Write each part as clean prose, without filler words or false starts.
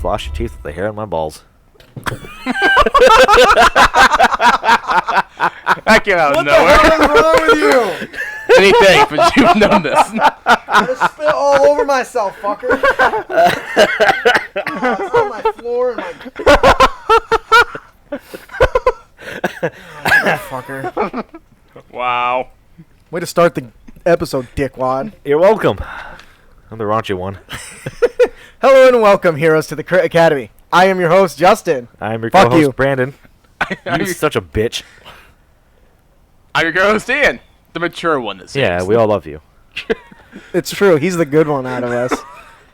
Floss your teeth with the hair on my balls. That came out of What the nowhere. hell is wrong with you? Anything, but you've known this. I just spit all over myself, fucker. It's on my floor and my... Fucker. Wow. Way to start the episode, dickwad. You're welcome. I'm the raunchy one. Hello and welcome, heroes, to the Crit Academy. I am your host, Justin. I'm your Fuck co-host, you. Brandon. You're such a bitch. I'm your co-host, Ian. The mature one, it seems. Yeah, we all love you. It's true. He's the good one out of us.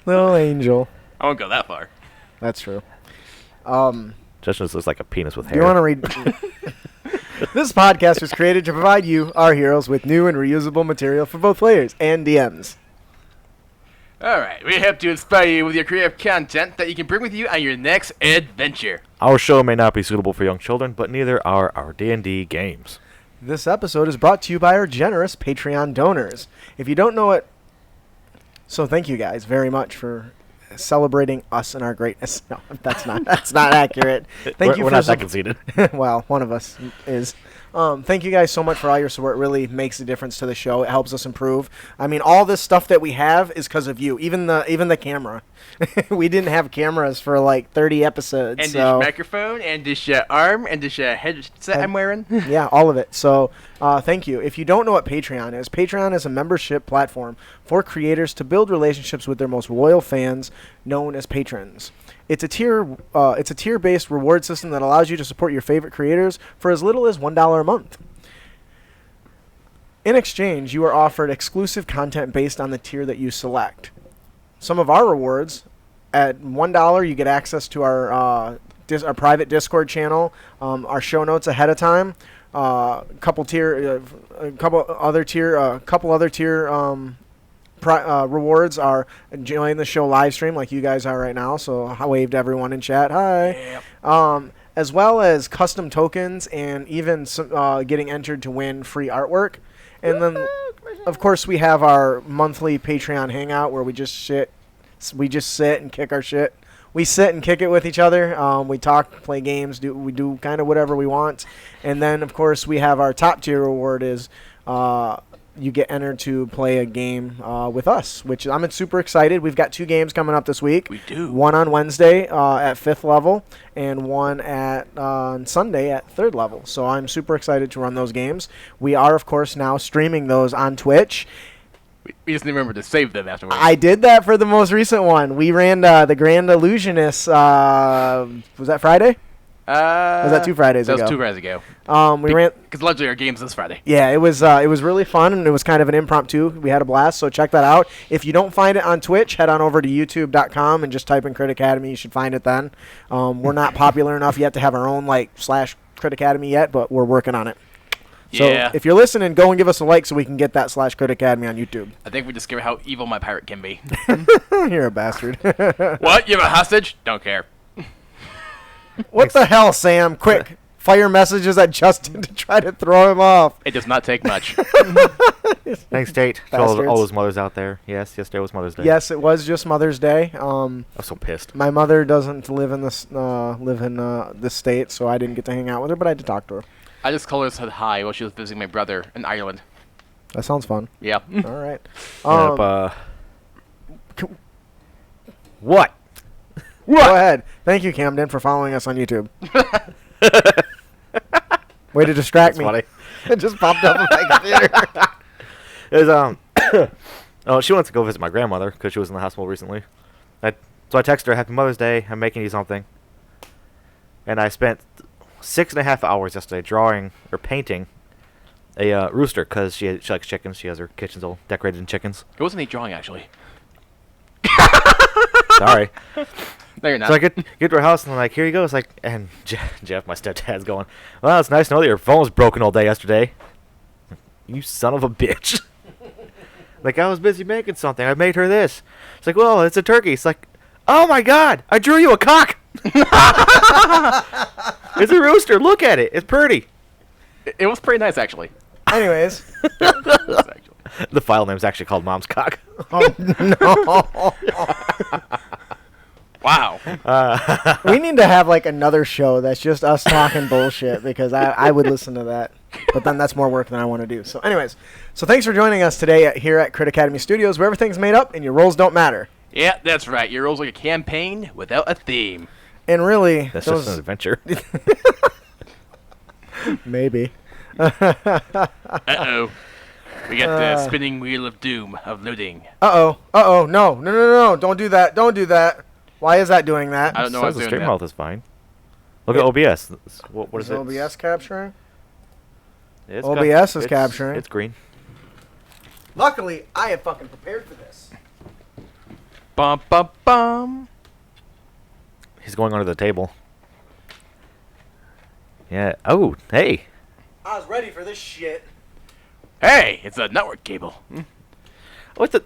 Little angel. I won't go that far. That's true. Justin just looks like a penis with Do hair. you want to read? This podcast was created to provide you, our heroes, with new and reusable material for both players and DMs. Alright, we hope to inspire you with your creative content that you can bring with you on your next adventure. Our show may not be suitable for young children, but neither are our D&D games. This episode is brought to you by our generous Patreon donors. If you don't know it, so thank you guys very much for celebrating us and our greatness. No, that's not accurate. Thank you We're for not that conceited. well, one of us is. Thank you guys so much for all your support. It really makes a difference to the show. It helps us improve. I mean, all this stuff that we have is because of you. Even the camera. We didn't have cameras for like 30 episodes. And so. this microphone, and this arm, and this headset I'm wearing. Yeah, all of it. So, thank you. If you don't know what Patreon is a membership platform for creators to build relationships with their most loyal fans, known as patrons. It's a tier-based reward system that allows you to support your favorite creators for as little as $1 a month. In exchange, you are offered exclusive content based on the tier that you select. Some of our rewards, at $1, you get access to our private Discord channel, our show notes ahead of time, a couple other tier rewards are enjoying the show live stream like you guys are right now. So I waved everyone in chat. Hi. Yep. As well as custom tokens and even getting entered to win free artwork. And then, of course, we have our monthly Patreon hangout where we just sit and kick our shit. We sit and kick it with each other. We talk, play games, we do kind of whatever we want. And then, of course, we have our top tier reward is you get entered to play a game with us, which I'm super excited. We've got 2 games coming up this week. We do. One on Wednesday at 5th level and one on Sunday at 3rd level. So I'm super excited to run those games. We are, of course, now streaming those on Twitch. We just need to remember to save them afterwards. I did that for the most recent one. We ran the Grand Illusionist. Was that Friday? Was that 2 Fridays ago? That was 2 Fridays ago. We ran Because luckily our game's this Friday. Yeah, it was really fun, and it was kind of an impromptu. We had a blast, so check that out. If you don't find it on Twitch, head on over to youtube.com and just type in Crit Academy. You should find it then. We're not popular enough yet to have our own / Crit Academy yet, but we're working on it. So Yeah. if you're listening, go and give us a like so we can get that / Crit Academy on YouTube. I think we discovered how evil my pirate can be. You're a bastard. What? You have a hostage? Don't care. What the hell, Sam? Quick, fire messages at Justin to try to throw him off. It does not take much. Thanks, Tate. To all Bastards. those mothers out there. Yes, yesterday was Mother's Day. Yes, it was just Mother's Day. I was so pissed. My mother doesn't live in this this state, so I didn't get to hang out with her, but I had to talk to her. I just called her and said hi while she was visiting my brother in Ireland. That sounds fun. Yeah. All right. What? Go ahead. Thank you, Camden, for following us on YouTube. Way to distract That's me. funny. It just popped up on my computer. It was, she went to go visit my grandmother because she was in the hospital recently. So I texted her, "Happy Mother's Day. I'm making you something." And I spent 6.5 hours yesterday drawing or painting a rooster because she likes chickens. She has her kitchens all decorated in chickens. It wasn't a drawing, actually. Sorry. No, you're not. So I get to her house and I'm like, "Here you go." It's like, and Jeff, my stepdad's going, "Well, it's nice to know that your phone was broken all day yesterday." You son of a bitch. Like, I was busy making something. I made her this. It's like, "Well, it's a turkey." It's like, "Oh my God, I drew you a cock." It's a rooster. Look at it. It's pretty. It was pretty nice, actually. Anyways. The file name's actually called Mom's Cock. Oh, no. Wow. We need to have like another show that's just us talking bullshit because I would listen to that. But then that's more work than I want to do. So anyways, so thanks for joining us today here at Crit Academy Studios, where everything's made up and your roles don't matter. Yeah, that's right. Your role's like a campaign without a theme. And really, That's just an adventure. maybe. Uh-oh. We got the spinning wheel of doom of loading. No, don't do that. Why is that doing that? I don't know So what's the doing stream that. health is fine. Look at OBS. What is it? OBS capturing? It's OBS is it's- capturing. It's green. Luckily, I have fucking prepared for this. Bum, bum, bum. He's going under the table. Yeah. Oh, hey. I was ready for this shit. Hey, it's a network cable. What's the?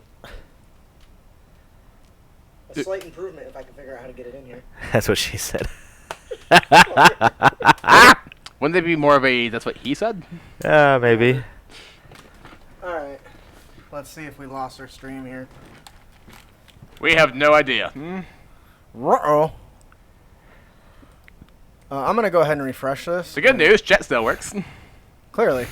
A slight improvement if I can figure out how to get it in here. That's what she said. Wouldn't they be more of a that's what he said? Maybe. Alright. Let's see if we lost our stream here. We have no idea. Uh-oh. I'm going to go ahead and refresh this. The good news, chat still works. Clearly.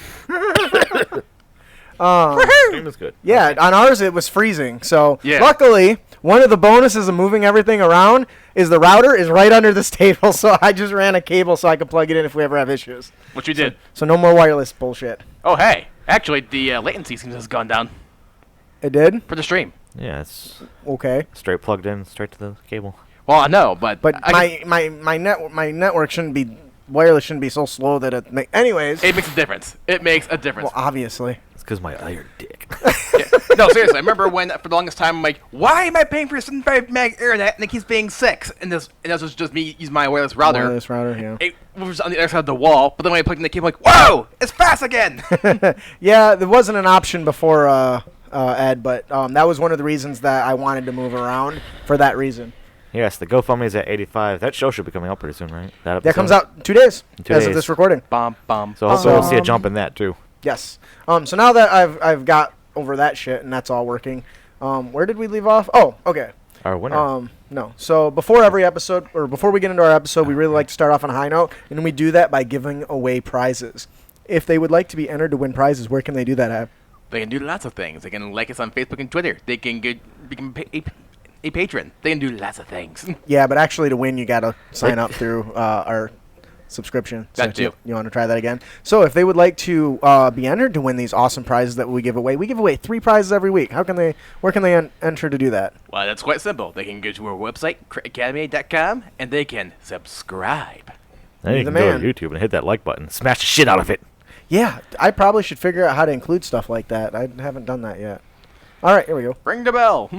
Stream is good. Yeah, on ours it was freezing. So Yeah. luckily, one of the bonuses of moving everything around is the router is right under this table. So I just ran a cable so I could plug it in if we ever have issues. What you did. So no more wireless bullshit. Oh, hey. Actually, the latency seems to have gone down It did? for the stream. Yeah, it's Okay. straight plugged in, straight to the cable. Well, I know, but But my network shouldn't be wireless shouldn't be so slow that it anyways. it makes a difference. It makes a difference. Well, obviously. It's because my iron dick. Yeah. No, seriously. I remember when, for the longest time, I'm like, why am I paying for 75 meg internet and it keeps being 6? And this was just me using my wireless router. Wireless router, yeah. It was on the other side of the wall, but then when I plugged in the cable, I'm like, whoa, it's fast again. Yeah, there wasn't an option before Ed, but that was one of the reasons that I wanted to move around for that reason. Yes, the GoFundMe is at 85. That show should be coming out pretty soon, right? That episode? comes out in 2 days In 2 as of days. this recording. Bum, bum. So hopefully we'll see a jump in that too. Yes. So now that I've got over that shit and that's all working, where did we leave off? Oh, okay. Our winner. No. So before every episode, or before we get into our episode, we really like to start off on a high note, and we do that by giving away prizes. If they would like to be entered to win prizes, where can they do that at? They can do lots of things. They can like us on Facebook and Twitter. They can become a patron. They can do lots of things. Yeah, but actually to win, you got to sign up through our subscription. That too. You want to try that again? So if they would like to be entered to win these awesome prizes that we give away 3 prizes every week. Where can they enter to do that? Well, that's quite simple. They can go to our website, critacademy.com, and they can subscribe. Then you the can go man. to YouTube and hit that like button. Smash the shit out of it. Yeah, I probably should figure out how to include stuff like that. I haven't done that yet. All right, here we go. Ring the bell.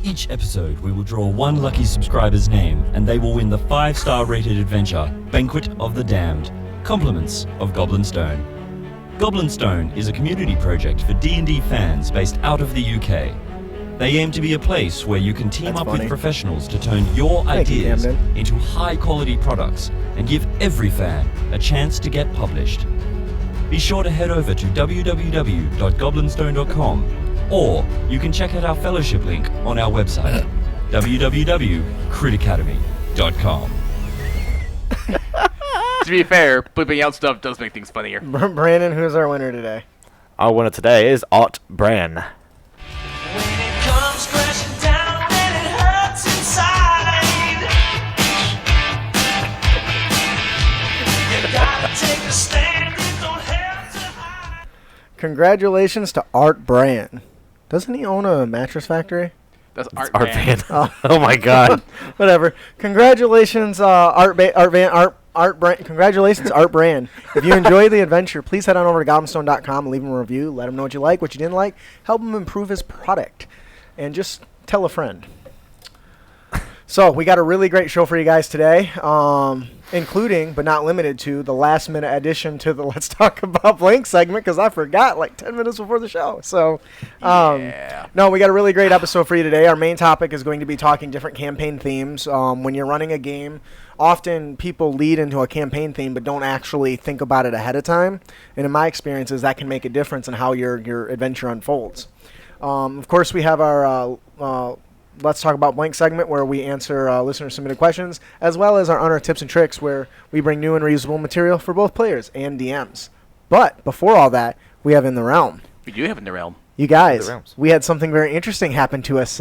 Each episode, we will draw one lucky subscriber's name, and they will win the 5-star rated adventure, Banquet of the Damned, Compliments of Goblin Stone. Goblin Stone is a community project for D&D fans based out of the UK. They aim to be a place where you can team That's up funny. with professionals to turn your Thank you, ideas Camden. into high-quality products and give every fan a chance to get published. Be sure to head over to www.goblinstone.com, or you can check out our fellowship link on our website, www.critacademy.com. To be fair, bleeping out stuff does make things funnier. Brandon, who's our winner today? Our winner today is Art Bran. When it comes crashing down and it hurts inside, you gotta take a stand, you don't have to hide. Congratulations to Art Brand. Doesn't he own a mattress factory? That's Art Art Band. Band. Oh my god. Whatever. Congratulations, Art Brand. Congratulations, Art Brand. If you enjoy the adventure, please head on over to goblinstone.com and leave him a review. Let him know what you like, what you didn't like. Help him improve his product. And just tell a friend. So, we got a really great show for you guys today, including, but not limited to, the last-minute addition to the Let's Talk About Blank segment, because I forgot like 10 minutes before the show. So, Yeah. no, we got a really great episode for you today. Our main topic is going to be talking different campaign themes. When you're running a game, often people lead into a campaign theme but don't actually think about it ahead of time. And in my experiences, that can make a difference in how your adventure unfolds. Of course, we have our Let's Talk About Blank segment where we answer listener-submitted questions, as well as our Honor Tips and Tricks where we bring new and reusable material for both players and DMs. But before all that, we have In the Realm. We do have In the Realm. You guys, The Realms. we had something very interesting happen to us.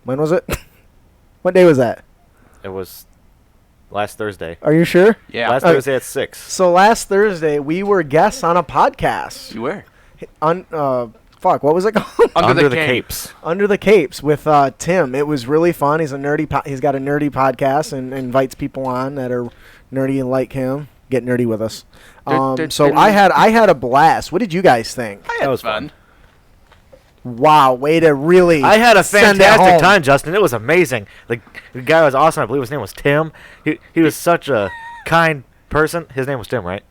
When was it? What day was that? It was last Thursday. Are you sure? Yeah. Last Thursday at 6. So last Thursday, we were guests on a podcast. You were. What was it called? Under the Capes. Under the Capes with Tim. It was really fun. He's a nerdy. He's got a nerdy podcast and invites people on that are nerdy and like him. Get nerdy with us. So I had a blast. What did you guys think? That was fun. Wow, way to really. I had a send it fantastic home. time, Justin. It was amazing. The guy was awesome. I believe his name was Tim. He was such a kind person. His name was Tim, right?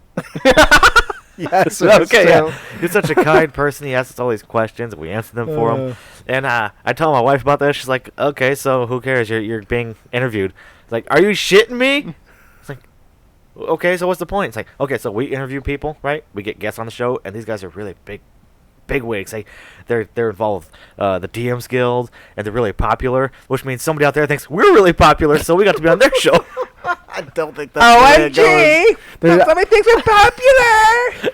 Yes. Okay, yeah. He's such a kind person. He asked us all these questions. We answered them for him. And I told my wife about this. She's like, okay, so who cares? You're being interviewed. It's like, are you shitting me? It's like, okay, so what's the point? It's like, okay, so we interview people, right? We get guests on the show, and these guys are really big wigs. They're involved the DMs Guild, and they're really popular, which means somebody out there thinks we're really popular, so we got to be on their show. I don't think that's the way it goes. There's- somebody thinks we're popular!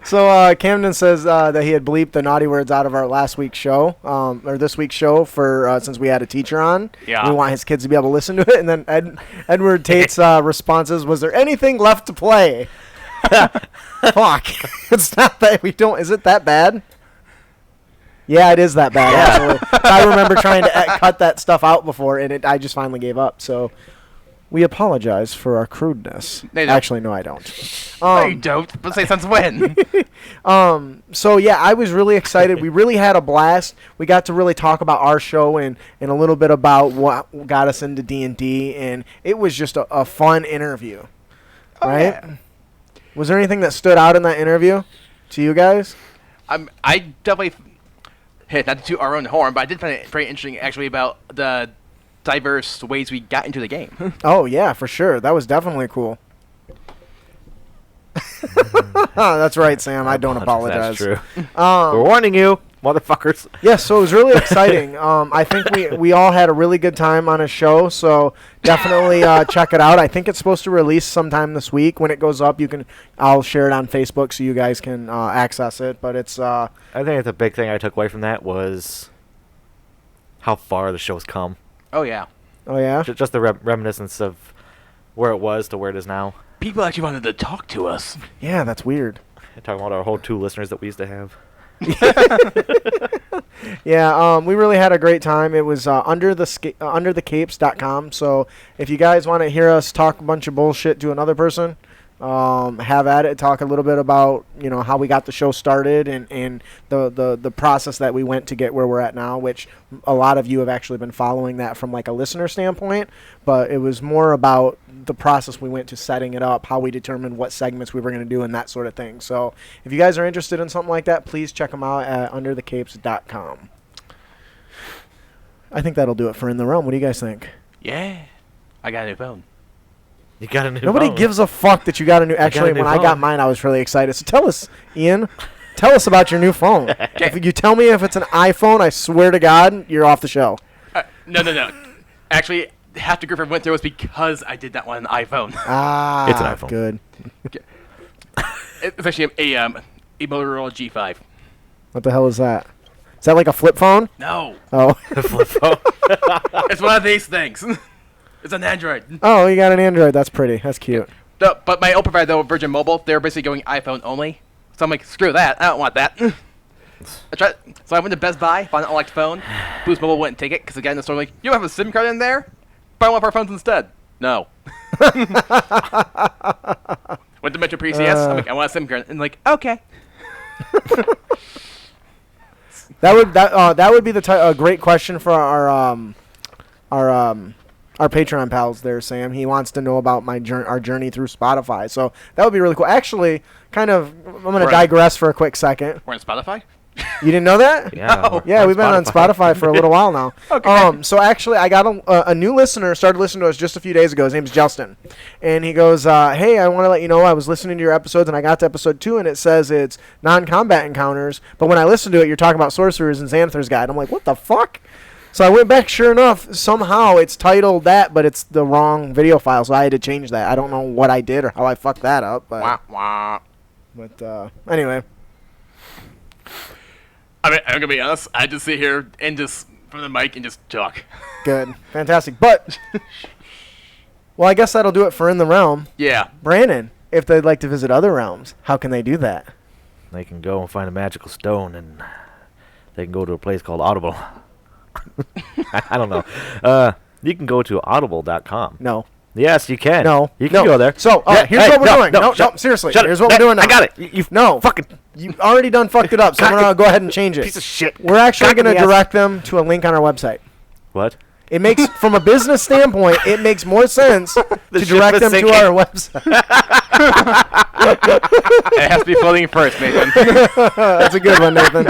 So Camden says that he had bleeped the naughty words out of our last week's show, or this week's show, for since we had a teacher on. Yeah. We want his kids to be able to listen to it. And then Edward Tate's responses, was there anything left to play? Fuck. It's not that we don't. Is it that bad? Yeah, it is that bad, actually. I remember trying to cut that stuff out before, and I just finally gave up. So we apologize for our crudeness. No, you don't. Actually, no, I don't. No, you don't. But say since when? So yeah, I was really excited. We really had a blast. We got to really talk about our show and a little bit about what got us into D&D, and it was just a fun interview. Right? Yeah. Was there anything that stood out in that interview to you guys? I definitely hit not to toot our own horn, but I did find it very interesting actually about the diverse ways we got into the game. Oh yeah, for sure. That was definitely cool. That's right, Sam. I don't apologize. That's true. We're warning you, motherfuckers. Yes, so it was really exciting. I think we all had a really good time on a show, so definitely check it out. I think it's supposed to release sometime this week. When it goes up, I'll share it on Facebook so you guys can access it. But it's I think the big thing I took away from that was how far the show's come. Oh yeah. oh yeah, Just the reminiscence of where it was to where it is now. People actually wanted to talk to us. yeah, that's weird. Talking about our whole 2 listeners that we used to have. Yeah, we really had a great time. It was underthecapes.com. So if you guys want to hear us talk a bunch of bullshit to another person, have at it. Talk a little bit about how we got the show started and the process that we went to get where we're at now. Which a lot of you have actually been following that from like a listener standpoint. But it was more about the process we went to setting it up, how we determined what segments we were going to do, and that sort of thing. So if you guys are interested in something like that, please check them out at underthecapes.com. I think that'll do it for In the Realm. What do you guys think? Yeah. I got a new phone. You got a new Nobody phone. gives a fuck that you got a new. Actually, new when I got phone. mine, I was really excited. So tell us, Ian. Tell us about your new phone. If you tell me if it's an iPhone, I swear to God, you're off the show. No. Actually, half the group went through was because I did not want an iPhone. Ah, It's an iPhone. Good. It's actually a Motorola G5. What the hell is that? Is that like a flip phone? No. Oh. Flip phone. It's one of these things. It's an Android. Oh, you got an Android. That's pretty. That's cute. No, but my old provider, though, Virgin Mobile, they're basically going iPhone only. So I'm like, screw that. I don't want that. So I went to Best Buy, found an unlocked phone. Boost Mobile wouldn't take it because the guy in the store was like, you don't have a SIM card in there? Buy one of our phones instead. No. Went to Metro PCS. I'm like, I want a SIM card. And like, okay. That would be a great question for our Patreon pals there, Sam. He wants to know about our journey through Spotify. So that would be really cool. Actually, I'm going to Right. digress for a quick second. We're on Spotify? You didn't know that? Yeah, No. Yeah, we've been on Spotify for a little while now. Okay. So actually, I got a new listener started listening to us just a few days ago. His name's Justin, and he goes, "Hey, I want to let you know I was listening to your episodes, and I got to episode 2, and it says it's non-combat encounters, but when I listened to it, you're talking about sorcerers and Xanathar's Guide." I'm like, "What the fuck?" So I went back. Sure enough, somehow it's titled that, but it's the wrong video file, so I had to change that. I don't know what I did or how I fucked that up, but Wah, wah. Anyway. I mean, I'm gonna be honest. I just sit here and just from the mic and just talk. Good. Fantastic. But, well, I guess that'll do it for In the Realm. Yeah. Brandon, if they'd like to visit other realms, how can they do that? They can go and find a magical stone, and they can go to a place called Audible. I don't know. You can go to audible.com. No. Yes, you can. No. You can no. go there. So, Yeah, here's hey, what we're doing. no, No, shut- seriously. shut it. Here's what we're doing now. I got it. You No. fucking You've already done fucked it up, so we're going to go ahead and change it. piece of shit. We're actually Cock in going to the ass. direct them to a link on our website. What? It makes, from a business standpoint, it makes more sense to ship direct is them to sinking. our website. It has to be floating first, Nathan. That's a good one, Nathan.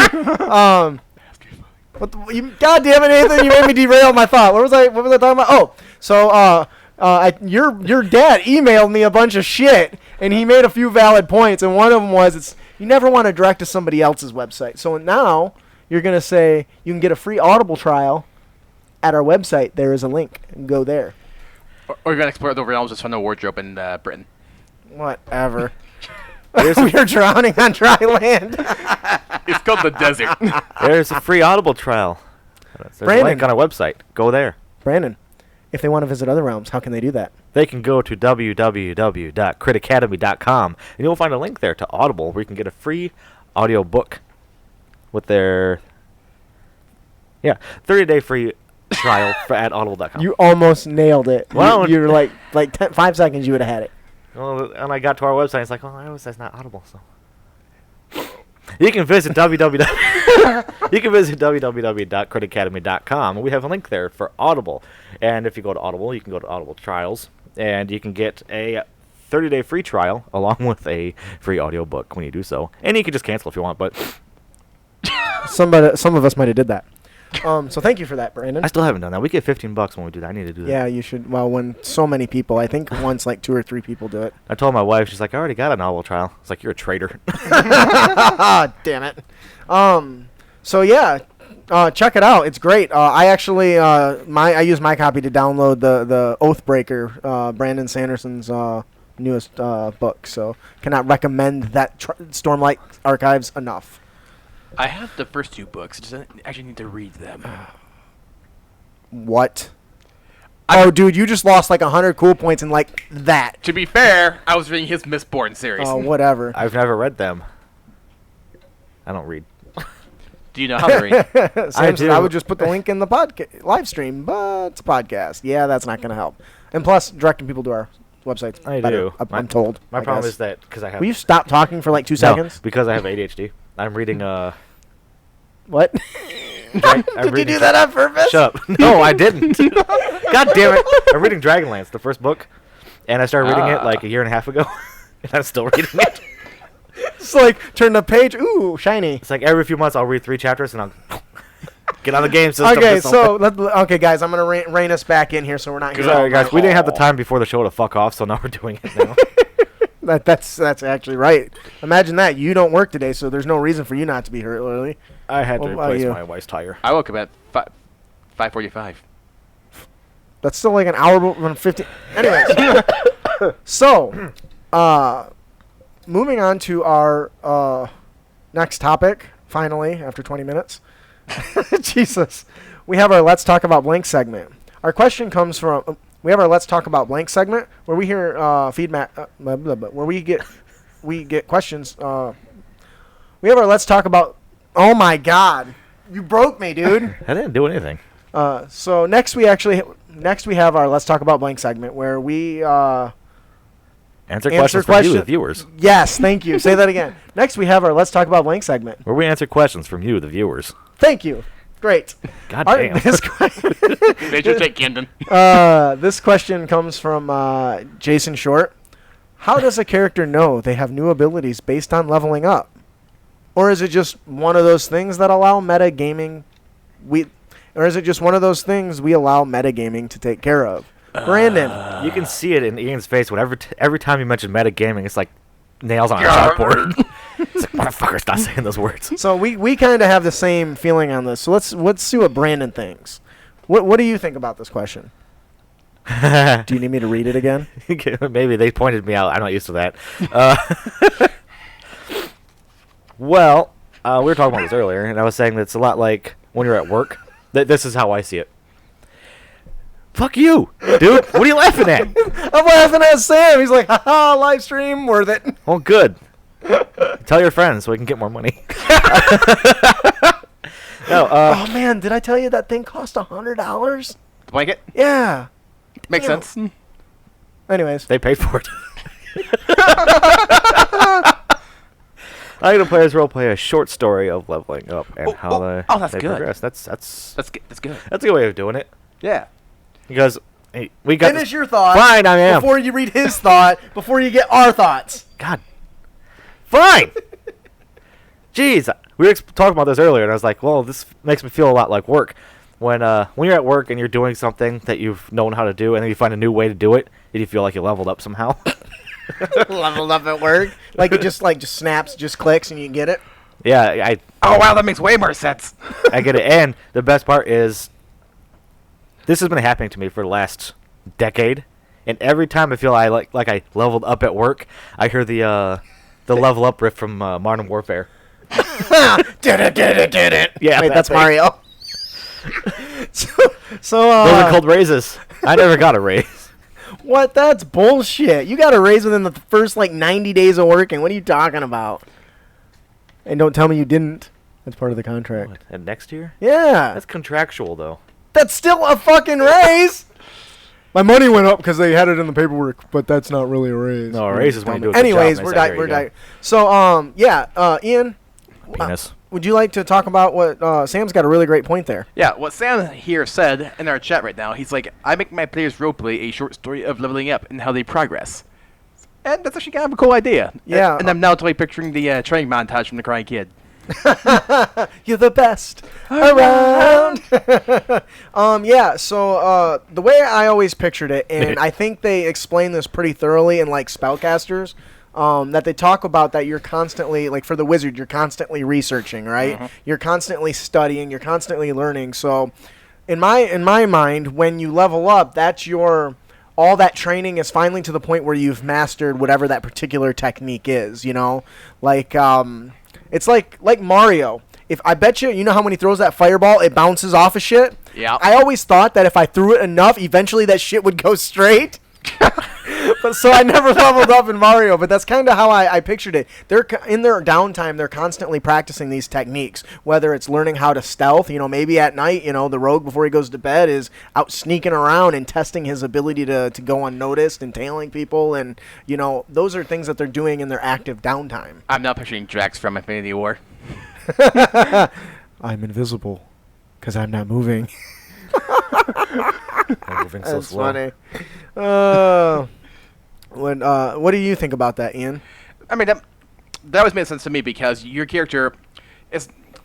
God damn it, Nathan! You made me derail my thought. What was I talking about? Oh, so your dad emailed me a bunch of shit, and he made a few valid points, and one of them was you never want to direct to somebody else's website. So now you're gonna say you can get a free Audible trial at our website. There is a link, and go there. Or you're gonna explore the realms just from the wardrobe in Britain. Whatever. We're drowning on dry land. It's called the desert. There's a free Audible trial. There's a Brandon. link on our website. Go there. Brandon, if they want to visit other realms, how can they do that? They can go to www.critacademy.com, and you'll find a link there to Audible where you can get a free audio book with their 30-day free trial at audible.com. You almost nailed it. Well, You're like 5 seconds you would have had it. Well, and I got to our website, it's like, oh, I always that's not Audible, so. You can visit www.critacademy.com, and we have a link there for Audible. And if you go to Audible, you can go to Audible Trials, and you can get a 30-day free trial along with a free audio book when you do so. And you can just cancel if you want, but Some of us might have did that. So thank you for that, Brandon. I still haven't done that. We get $15 when we do that. I need to do that. Yeah, you should. Well, when so many people, I think once 2 or 3 people do it. I told my wife, she's like, I already got an Audible trial. It's like, you're a traitor. Damn it. So yeah, check it out. It's great. I actually I use my copy to download the Oathbreaker, Brandon Sanderson's newest book. So cannot recommend that Stormlight Archives enough. I have the first 2 books. Just actually need to read them. What? Oh, dude, you just lost 100 cool points in that. To be fair, I was reading his Mistborn series. Oh, whatever. I've never read them. I don't read. Do you know how to read? Sam said do. I would just put the link in the live stream, but it's a podcast. Yeah, that's not going to help. And plus, directing people to our websites. I better, do. I'm told. My I problem guess. is that because I have. Will you stop talking for 2 seconds? because I have ADHD. I'm reading What? I'm Did you reading do that on purpose? Shut up. No, I didn't. God damn it. I'm reading Dragonlance, the first book, and I started reading it a year and a half ago, and I'm still reading it. It's turn the page. Ooh, shiny. It's like every few months I'll read 3 chapters, and I'll get on the game system. Okay, so okay, guys, I'm gonna rein us back in here, so we're not. Sorry, guys. We didn't have the time before the show to fuck off, so now we're doing it now. That's actually right. Imagine that you don't work today, so there's no reason for you not to be here early. I had to What about replace you? my wife's tire. I woke up at 5:45. That's still an hour and 50. Anyways, so moving on to our next topic. Finally, after 20 minutes, Jesus, we have our Let's Talk About Blank segment. Our question comes from. We have our Let's Talk About Blank segment where we hear feedback, blah, blah, blah, where we get questions. We have our Let's Talk About. Oh my God, you broke me, dude. I didn't do anything. So next we have our Let's Talk About Blank segment where we Answer questions from you, the viewers. Yes, thank you. Say that again. Next we have our Let's Talk About Blank segment. Where we answer questions from you, the viewers. Thank you. Great. God Our- damn. this, Major Take Camden. this question comes from Jason Short. How does a character know they have new abilities based on leveling up? Or is it just one of those things that allow metagaming? Or is it just one of those things we allow metagaming to take care of? Brandon. You can see it in Ian's face whenever every time you mention metagaming, it's like nails on a chalkboard. It's like, motherfucker, stop saying those words. So we kind of have the same feeling on this. So let's see what Brandon thinks. What do you think about this question? Do you need me to read it again? Maybe they pointed me out. I'm not used to that. Well, we were talking about this earlier, and I was saying that it's a lot like when you're at work. This is how I see it. Fuck you, dude. What are you laughing at? I'm laughing at Sam. He's like, haha, live stream, worth it. Oh, good. Tell your friends so we can get more money. No, Oh, man, did I tell you that thing cost $100? Blanket? Yeah. Makes Damn. sense. Anyways. they paid for it. I'm gonna play as roleplay a short story of leveling up and how that's they good. progress. That's That's good. That's good. a good way of doing it Yeah. because hey, we got Finish your thought. Fine, I am. Before you read his thought, before you get our thoughts. God. Fine. Jeez, we were talking about this earlier, and I was like, well, this makes me feel a lot like work. When you're at work and you're doing something that you've known how to do, and then you find a new way to do it, and you feel like you leveled up somehow. Leveled up at work. Like it just snaps, just clicks, and you get it. Yeah, Oh wow, that makes way more sense. I get it. And the best part is, this has been happening to me for the last decade, and every time I feel I like I leveled up at work, I hear the level up riff from Modern Warfare. Did it. Yeah, Wait, that that's thing. Mario. so Those are called raises. I never got a raise. what? That's bullshit. You got a raise within the first 90 days of working. What are you talking about? And don't tell me you didn't. That's part of the contract. What, and next year? Yeah. That's contractual, though. That's still a fucking raise. My money went up because they had it in the paperwork, but that's not really a raise. No, a raise is when you do a good Anyways, job, we're and they say, di- "Here we're you di- So yeah, Ian, Penis. would you like to talk about what Sam's got a really great point there? Yeah, what Sam here said in our chat right now, he's like, I make my players roleplay a short story of leveling up and how they progress. And that's actually kind of a cool idea. Yeah. And I'm now totally picturing the training montage from The Crying Kid. You're the best around. Yeah. So the way I always pictured it, and I think they explain this pretty thoroughly in spellcasters. That they talk about that you're constantly, for the wizard, you're constantly researching, right? Mm-hmm. You're constantly studying, you're constantly learning. So, in my mind, when you level up, that's all that training is finally to the point where you've mastered whatever that particular technique is. It's like Mario. If I bet you know how when he throws that fireball, it bounces off of shit. Yeah. I always thought that if I threw it enough, eventually that shit would go straight. But so I never leveled up in Mario, but that's kind of how I pictured it. In their downtime, they're constantly practicing these techniques, whether it's learning how to stealth, maybe at night, the rogue before he goes to bed is out sneaking around and testing his ability to go unnoticed and tailing people, and, those are things that they're doing in their active downtime. I'm now picturing Drax from Infinity War. I'm invisible because I'm not moving. I'm moving so That's slow. funny. What do you think about that, Ian? I mean, that always made sense to me because your character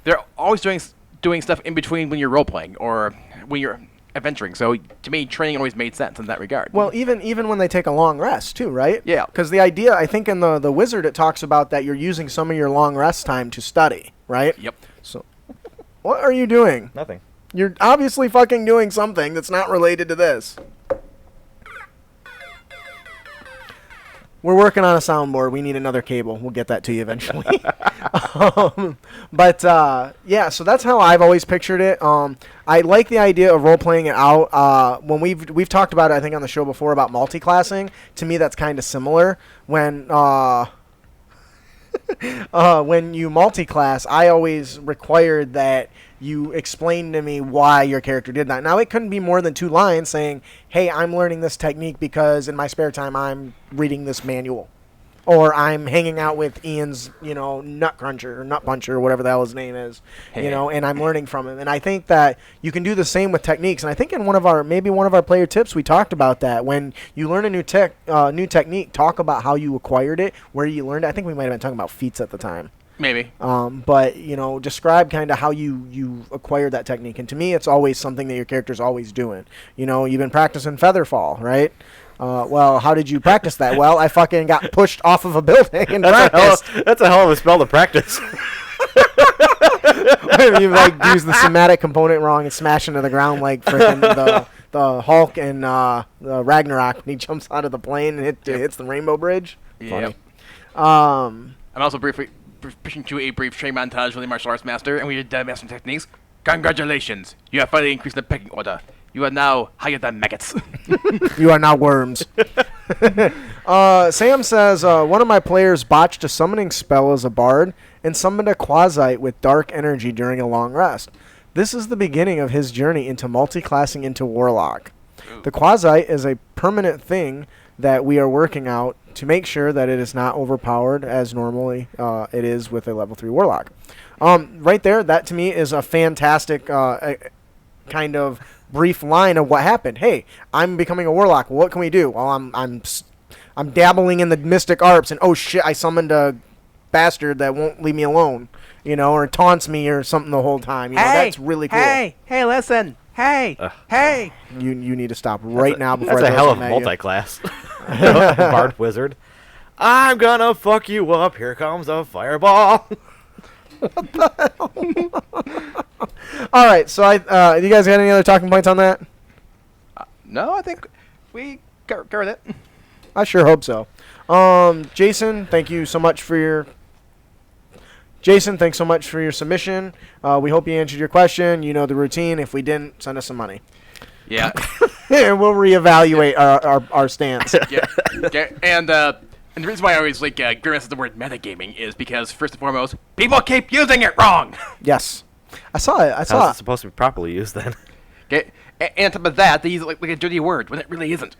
they're always doing stuff in between when you're role playing or when you're adventuring. So to me, training always made sense in that regard. Well, even when they take a long rest too, right? Yeah. Because the idea, I think in the Wizard, it talks about that you're using some of your long rest time to study, right? Yep. So, what are you doing? Nothing. You're obviously fucking doing something that's not related to this. We're working on a soundboard. We need another cable. We'll get that to you eventually. Yeah, so that's how I've always pictured it. I like the idea of role-playing it out. When we've talked about it, I think, on the show before about multi-classing. To me, that's kind of similar. When you multi-class, I always required that you explain to me why your character did that. Now, it couldn't be more than 2 lines saying, hey, I'm learning this technique because in my spare time I'm reading this manual. Or I'm hanging out with Ian's, nut cruncher or nut puncher or whatever the hell his name is, and I'm learning from him. And I think that you can do the same with techniques. And I think in one of our player tips, we talked about that. When you learn a new technique, talk about how you acquired it, where you learned it. I think we might have been talking about feats at the time. Maybe. But describe kind of how you acquired that technique. And to me, it's always something that your character's always doing. You've been practicing Featherfall, right? Well, how did you practice that? Well, I fucking got pushed off of a building and practiced. That's a hell of a spell to practice. You use the somatic component wrong and smash into the ground like freaking the Hulk and the Ragnarok when he jumps out of the plane and hits the Rainbow Bridge. Yep. Funny. I'm also pushing to a brief training montage with the martial arts master, and we did master techniques. Congratulations, you have finally increased the pecking order. You are now higher than maggots. You are now worms. Sam says, one of my players botched a summoning spell as a bard and summoned a quasite with dark energy during a long rest. This is the beginning of his journey into multi-classing into warlock. The quasite is a permanent thing that we are working out to make sure that it is not overpowered as normally it is with a level 3 warlock. Right there, that to me is a fantastic kind of brief line of what happened. Hey, I'm becoming a warlock. What can we do? Well, I'm dabbling in the mystic arts, and oh shit, I summoned a bastard that won't leave me alone, or taunts me or something the whole time. That's really cool. Hey, listen. Hey. You need to stop right now before That's I a hell throw of a something at you. multi-class. Bard wizard. I'm gonna fuck you up. Here comes a fireball. All right, so you guys got any other talking points on that? No, I think we covered it. I sure hope so. Jason, thank you so much for your. Jason, thanks so much for your submission. We hope you answered your question. You know the routine. If we didn't, send us some money. Yeah. And we'll reevaluate our stance. Yeah. Okay. And the reason why I always grimace at the word metagaming is because, first and foremost, people keep using it wrong. Yes. I saw it. How's it supposed to be properly used then? Okay. And on top of that, they use it like a dirty word when it really isn't.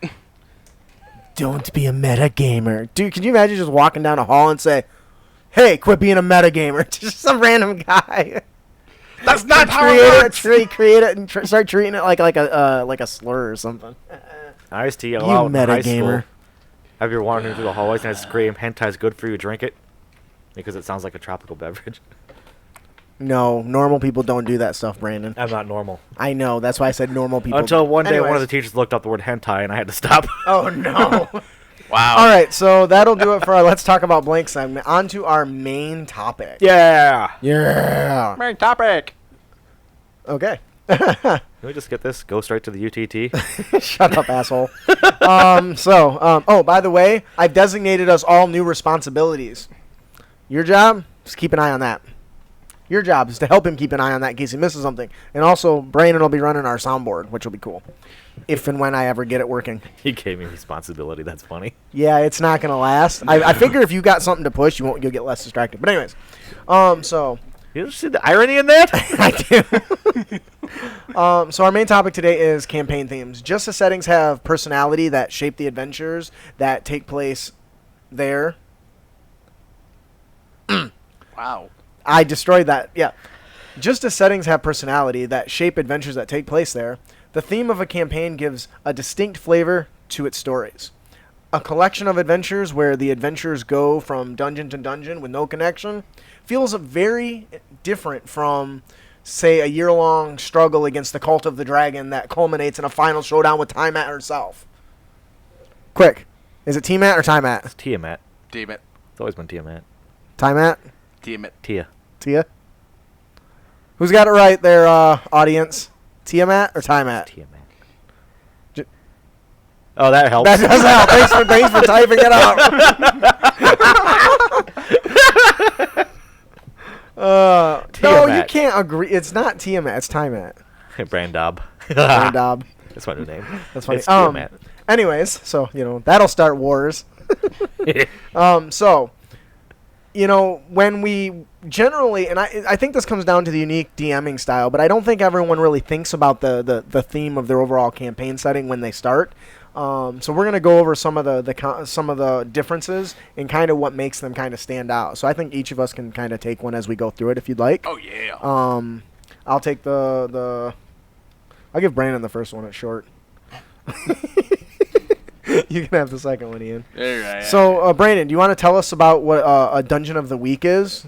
Don't be a metagamer. Dude, can you imagine just walking down a hall and say, hey, quit being a metagamer? Just some random guy. That's not how it works. Create it and start treating it like a slur or something. I used to yell You out in high metagamer. school. Have you ever wandering through the hallways and I'd scream, "Hentai's good for you, drink it," because it sounds like a tropical beverage. No, normal people don't do that stuff, Brandon. I'm not normal. I know. That's why I said normal people. Until one day, one of Anyways. the teachers looked up the word hentai and I had to stop. Oh, no. Wow. All right, so that'll do it for our Let's Talk About Blank segment. On to our main topic. Yeah. Yeah. Main topic. Okay. Can we just get this? Go straight to the UTT. Shut up, asshole. Oh, by the way, I've designated us all new responsibilities. Your job, just keep an eye on that. Your job is to help him keep an eye on that in case he misses something. And also, Brandon will be running our soundboard, which will be cool. If and when I ever get it working. He gave me responsibility. That's funny. Yeah, it's not going to last. I figure if you got something to push, you'll get less distracted. But anyways, so... You see the irony in that? I do. So our main topic today is campaign themes. Just as settings have personality that shape the adventures that take place there. Wow. I destroyed that. Yeah. Just as settings have personality that shape adventures that take place there, the theme of a campaign gives a distinct flavor to its stories. A collection of adventures where the adventurers go from dungeon to dungeon with no connection feels very different from, say, a year-long struggle against the Cult of the Dragon that culminates in a final showdown with Tiamat herself. Quick. Is it Tiamat or Tiamat? It's Tiamat. Damn it. It's always been Tiamat. Tiamat? Damn it. Tia. Tia? Who's got it right there, audience? Tiamat or Tiamat? Tiamat. Oh, that helps. That does help. Thanks for typing it out. No, Tiamat. you can't agree. It's not Tiamat. It's Tiamat. Brandob. Brandob. That's my new name. That's funny. It's Tiamat. Anyways, so that'll start wars. When we generally, and I think this comes down to the unique DMing style, but I don't think everyone really thinks about the theme of their overall campaign setting when they start. So we're gonna go over some of the differences and kind of what makes them kind of stand out. So I think each of us can kind of take one as we go through it, if you'd like. Oh, yeah. I'll take I'll give Brandon the first one. It's short. You can have the second one, Ian. All right. So, Brandon, do you want to tell us about what a Dungeon of the Week is?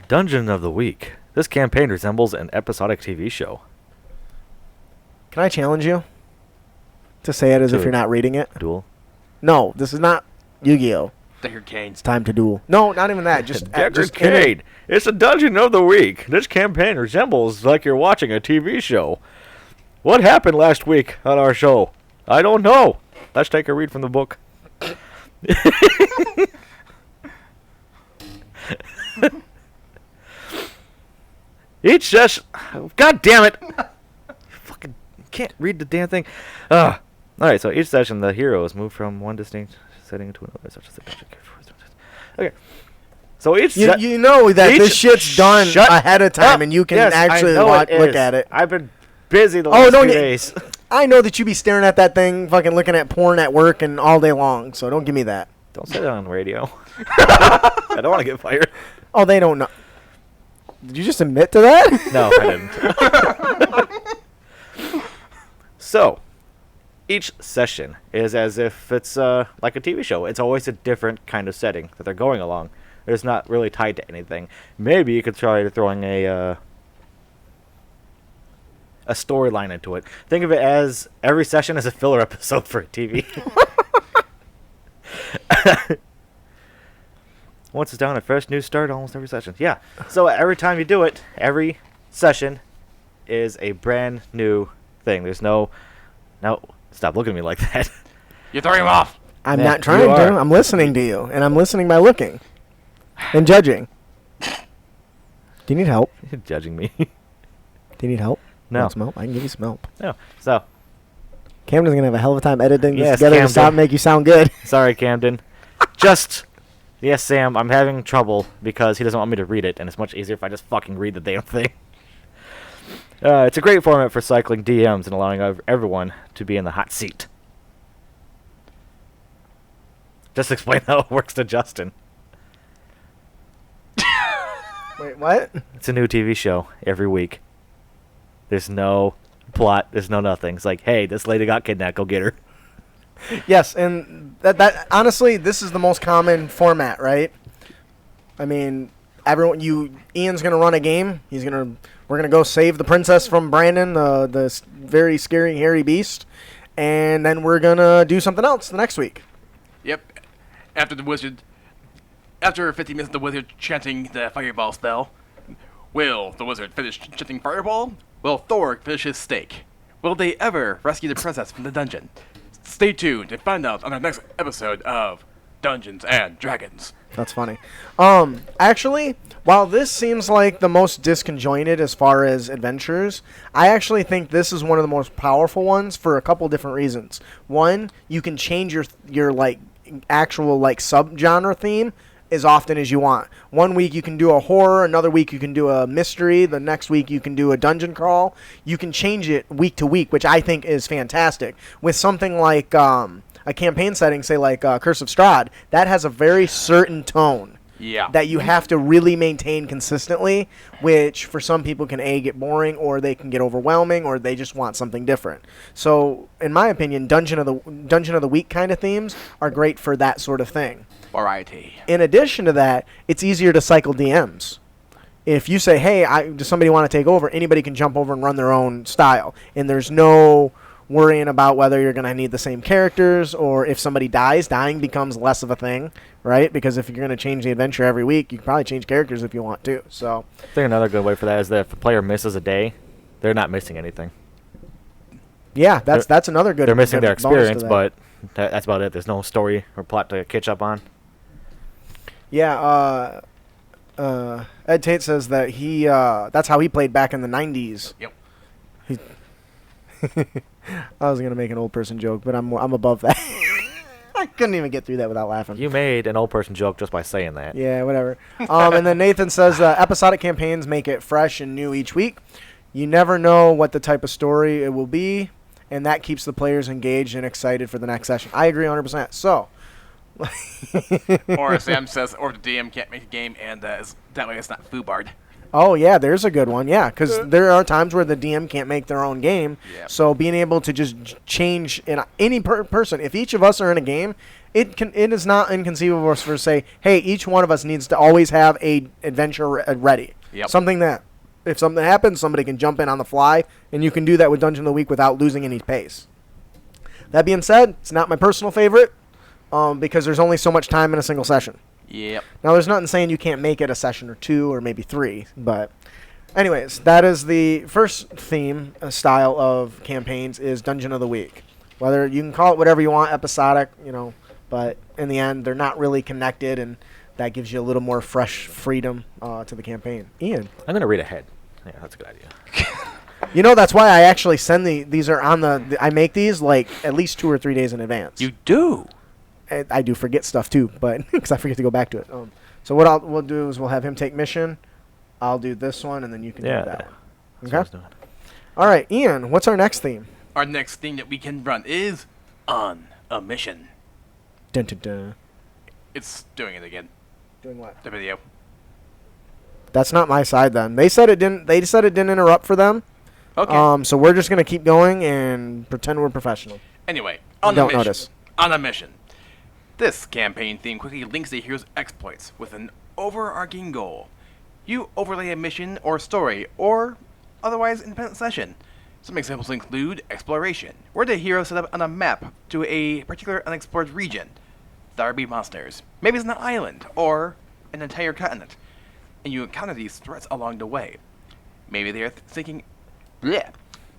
Dungeon of the Week. This campaign resembles an episodic TV show. Can I challenge you to say it as if To- you're not reading it? Duel. No, this is not Yu-Gi-Oh! Deckard Cain. It's time to duel. No, not even that. Just Deckard in it. Cain. It's a Dungeon of the Week. This campaign resembles like you're watching a TV show. What happened last week on our show? I don't know. Let's take a read from the book. Each session. God damn it! Fucking can't read the damn thing. All right. So each session, the heroes move from one distinct setting to another, such as the dungeon. Okay. So each You know that each- this shit's done shut ahead of time, up. and you can Yes, I actually know look is. at it. I've been busy the Oh, last no, few you- days. I know that you be staring at that thing, fucking looking at porn at work and all day long. So don't give me that. Don't say that on radio. I don't want to get fired. Oh, they don't know. Did you just admit to that? No, I didn't. So, each session is as if it's like a TV show. It's always a different kind of setting that they're going along. It's not really tied to anything. Maybe you could try throwing a storyline into it. Think of it as every session is a filler episode for a TV. Once it's down, a fresh new start almost every session. Yeah. So every time you do it, every session is a brand new thing. There's no, stop looking at me like that. You're throwing him off. I'm Yeah, not trying you to. are. I'm listening to you, and I'm listening by looking and judging. Do you need help? You're judging me. Do you need help? No. Want some help? I can give you some help. No. So, Camden's gonna have a hell of a time editing this Yes, together to Camden. stop make you sound good. sorry, Camden. Just, yes, Sam, I'm having trouble because he doesn't want me to read it, and it's much easier if I just fucking read the damn thing. It's a great format for cycling DMs and allowing everyone to be in the hot seat. Just explain how it works to Justin. Wait, what? It's a new TV show every week. There's no plot. There's no nothing. It's like, hey, this lady got kidnapped. Go get her. Yes, and that honestly, this is the most common format, right? I mean, Ian's gonna run a game. We're gonna go save the princess from Brandon, the very scary hairy beast, and then we're gonna do something else the next week. Yep. After 15 minutes of the wizard chanting the fireball spell, will the wizard finish chanting fireball? Will Thor finish his steak? Will they ever rescue the princess from the dungeon? Stay tuned to find out on our next episode of Dungeons and Dragons. That's funny. Actually, while this seems like the most disconjointed as far as adventures, I actually think this is one of the most powerful ones for a couple different reasons. One, you can change your like actual like subgenre theme as often as you want. One week you can do a horror, another week you can do a mystery, the next week you can do a dungeon crawl. You can change it week to week, which I think is fantastic. With something like a campaign setting, say like Curse of Strahd, that has a very certain tone Yeah. that you have to really maintain consistently, which for some people can get boring, or they can get overwhelming, or they just want something different. So, in my opinion, Dungeon of the Week kind of themes are great for that sort of thing. Variety. In addition to that, it's easier to cycle DMs. If you say, hey, does somebody want to take over, anybody can jump over and run their own style. And there's no worrying about whether you're going to need the same characters, or if somebody dies, dying becomes less of a thing, right? Because if you're going to change the adventure every week, you can probably change characters if you want to. So, I think another good way for that is that if a player misses a day, they're not missing anything. yeah, that's another good. They're missing their good bonus to experience, that. but that's about it. There's no story or plot to catch up on. Yeah, Ed Tate says that that's how he played back in the 90s. Yep. I was going to make an old person joke, but I'm above that. I couldn't even get through that without laughing. You made an old person joke just by saying that. Yeah, whatever. And then Nathan says episodic campaigns make it fresh and new each week. You never know what the type of story it will be, and that keeps the players engaged and excited for the next session. I agree 100%. So, Or as Sam says, or the DM can't make a game, and that way it's not foobard. oh yeah, there's a good one. Yeah, because there are times where the DM can't make their own game. Yep. So being able to just change in any person, if each of us are in a game It is not inconceivable for say, hey, each one of us needs to always have a adventure ready. Yep. Something that if something happens, somebody can jump in on the fly, and you can do that with Dungeon of the Week without losing any pace. That being said, it's not my personal favorite because there's only so much time in a single session. Yep. Now, there's nothing saying you can't make it a session or 2 or maybe 3, but anyways, that is the first theme style of campaigns is Dungeon of the Week. Whether you can call it whatever you want, episodic, but in the end, they're not really connected, and that gives you a little more fresh freedom to the campaign. Ian. I'm going to read ahead. Yeah, that's a good idea. That's why I actually send these are on I make these like at least 2 or 3 days in advance. You do. I do forget stuff too, but because I forget to go back to it. So what we'll do is we'll have him take mission. I'll do this one, and then you can do that one. That's what I Okay. was doing. All right, Ian. What's our next theme? Our next thing that we can run is on a mission. Dun, dun, dun. It's doing it again. Doing what? The video. That's not my side. Then they said it didn't. They said it didn't interrupt for them. Okay. So we're just gonna keep going and pretend we're professional. Anyway, on Don't a mission. notice. On a mission. This campaign theme quickly links the hero's exploits with an overarching goal. You overlay a mission or story, or otherwise independent session. Some examples include exploration, where the hero set up on a map to a particular unexplored region. There will be monsters. Maybe it's an island, or an entire continent, and you encounter these threats along the way. Maybe they are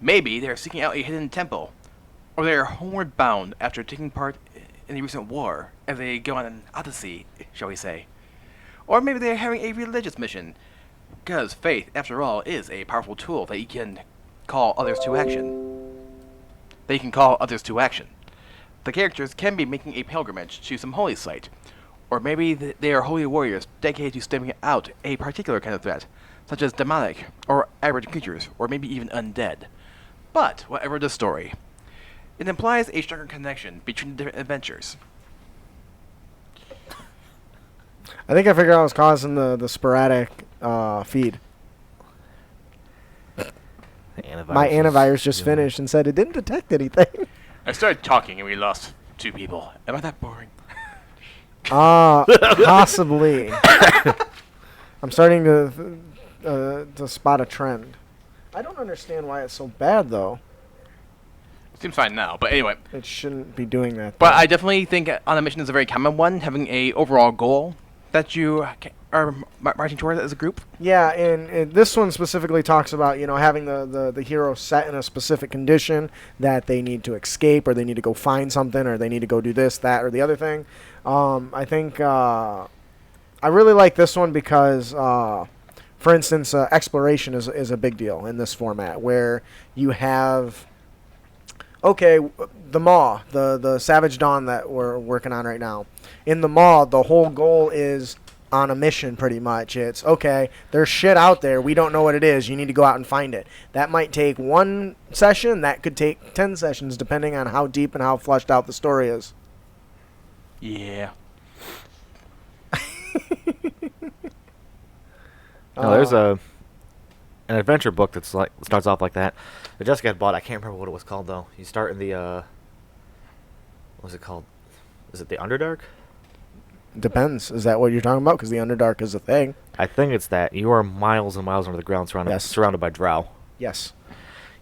Maybe they are seeking out a hidden temple, or they are homeward bound after taking part in the recent war as they go on an odyssey, shall we say. Or maybe they are having a religious mission, because faith, after all, is a powerful tool that you can call others to action. The characters can be making a pilgrimage to some holy site, or maybe they are holy warriors dedicated to stamping out a particular kind of threat, such as demonic or aberrant creatures, or maybe even undead. But whatever the story, it implies a stronger connection between the different adventures. I think I figured out what's causing the sporadic feed. My antivirus just finished and said it didn't detect anything. I started talking and we lost 2 people. Am I that boring? Possibly. I'm starting to spot a trend. I don't understand why it's so bad, though. Seems fine now, but anyway. It shouldn't be doing that. But though. I definitely think on a mission is a very common one, having a overall goal that you are marching towards as a group. Yeah, and this one specifically talks about, having the hero set in a specific condition that they need to escape, or they need to go find something, or they need to go do this, that, or the other thing. I think I really like this one because, for instance, exploration is a big deal in this format, where you have... Okay, the Maw, the Savage Dawn that we're working on right now. In the Maw, the whole goal is on a mission, pretty much. It's, okay, there's shit out there. We don't know what it is. You need to go out and find it. That might take 1 session. That could take 10 sessions, depending on how deep and how fleshed out the story is. Yeah. No, there's an adventure book that's like starts off like that. It just got bought. I can't remember what it was called though. You start in the what was it called? Is it the Underdark? Depends. Is that what you're talking about? Because the Underdark is a thing. I think it's that. You are miles and miles under the ground, surrounded by drow. Yes.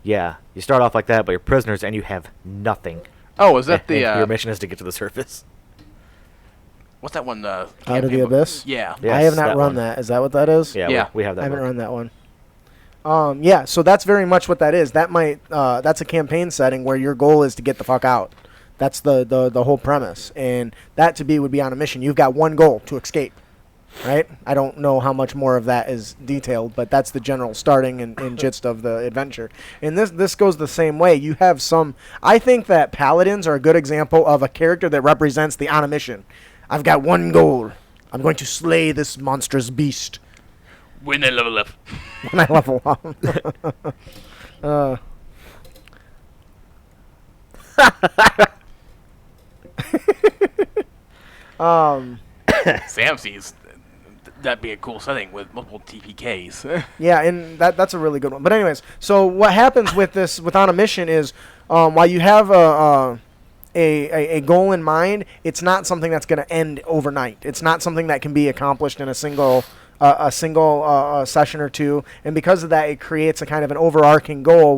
Yeah, you start off like that, but you're prisoners and you have nothing. Oh, is that the... your mission is to get to the surface. What's that one? Out of the Abyss? Yeah. Yes, I have not that run one. that. Is that what that is? Yeah, Yeah. we have that. I haven't book. run that one. Yeah, so that's very much what that is. That might that's a campaign setting where your goal is to get the fuck out. That's the whole premise, and that would be on a mission. You've got one goal: to escape. Right? I don't know how much more of that is detailed, but that's the general starting and gist of the adventure. And this goes the same way. You have some. I think that paladins are a good example of a character that represents the on a mission. I've got one goal. I'm going to slay this monstrous beast. When I level up. When I level up. Sam sees that'd be a cool setting with multiple TPKs. Yeah, and that's a really good one. But anyways, so what happens with this, with on a mission, is while you have a goal in mind, it's not something that's going to end overnight. It's not something that can be accomplished in a single session or two. And because of that, it creates a kind of an overarching goal.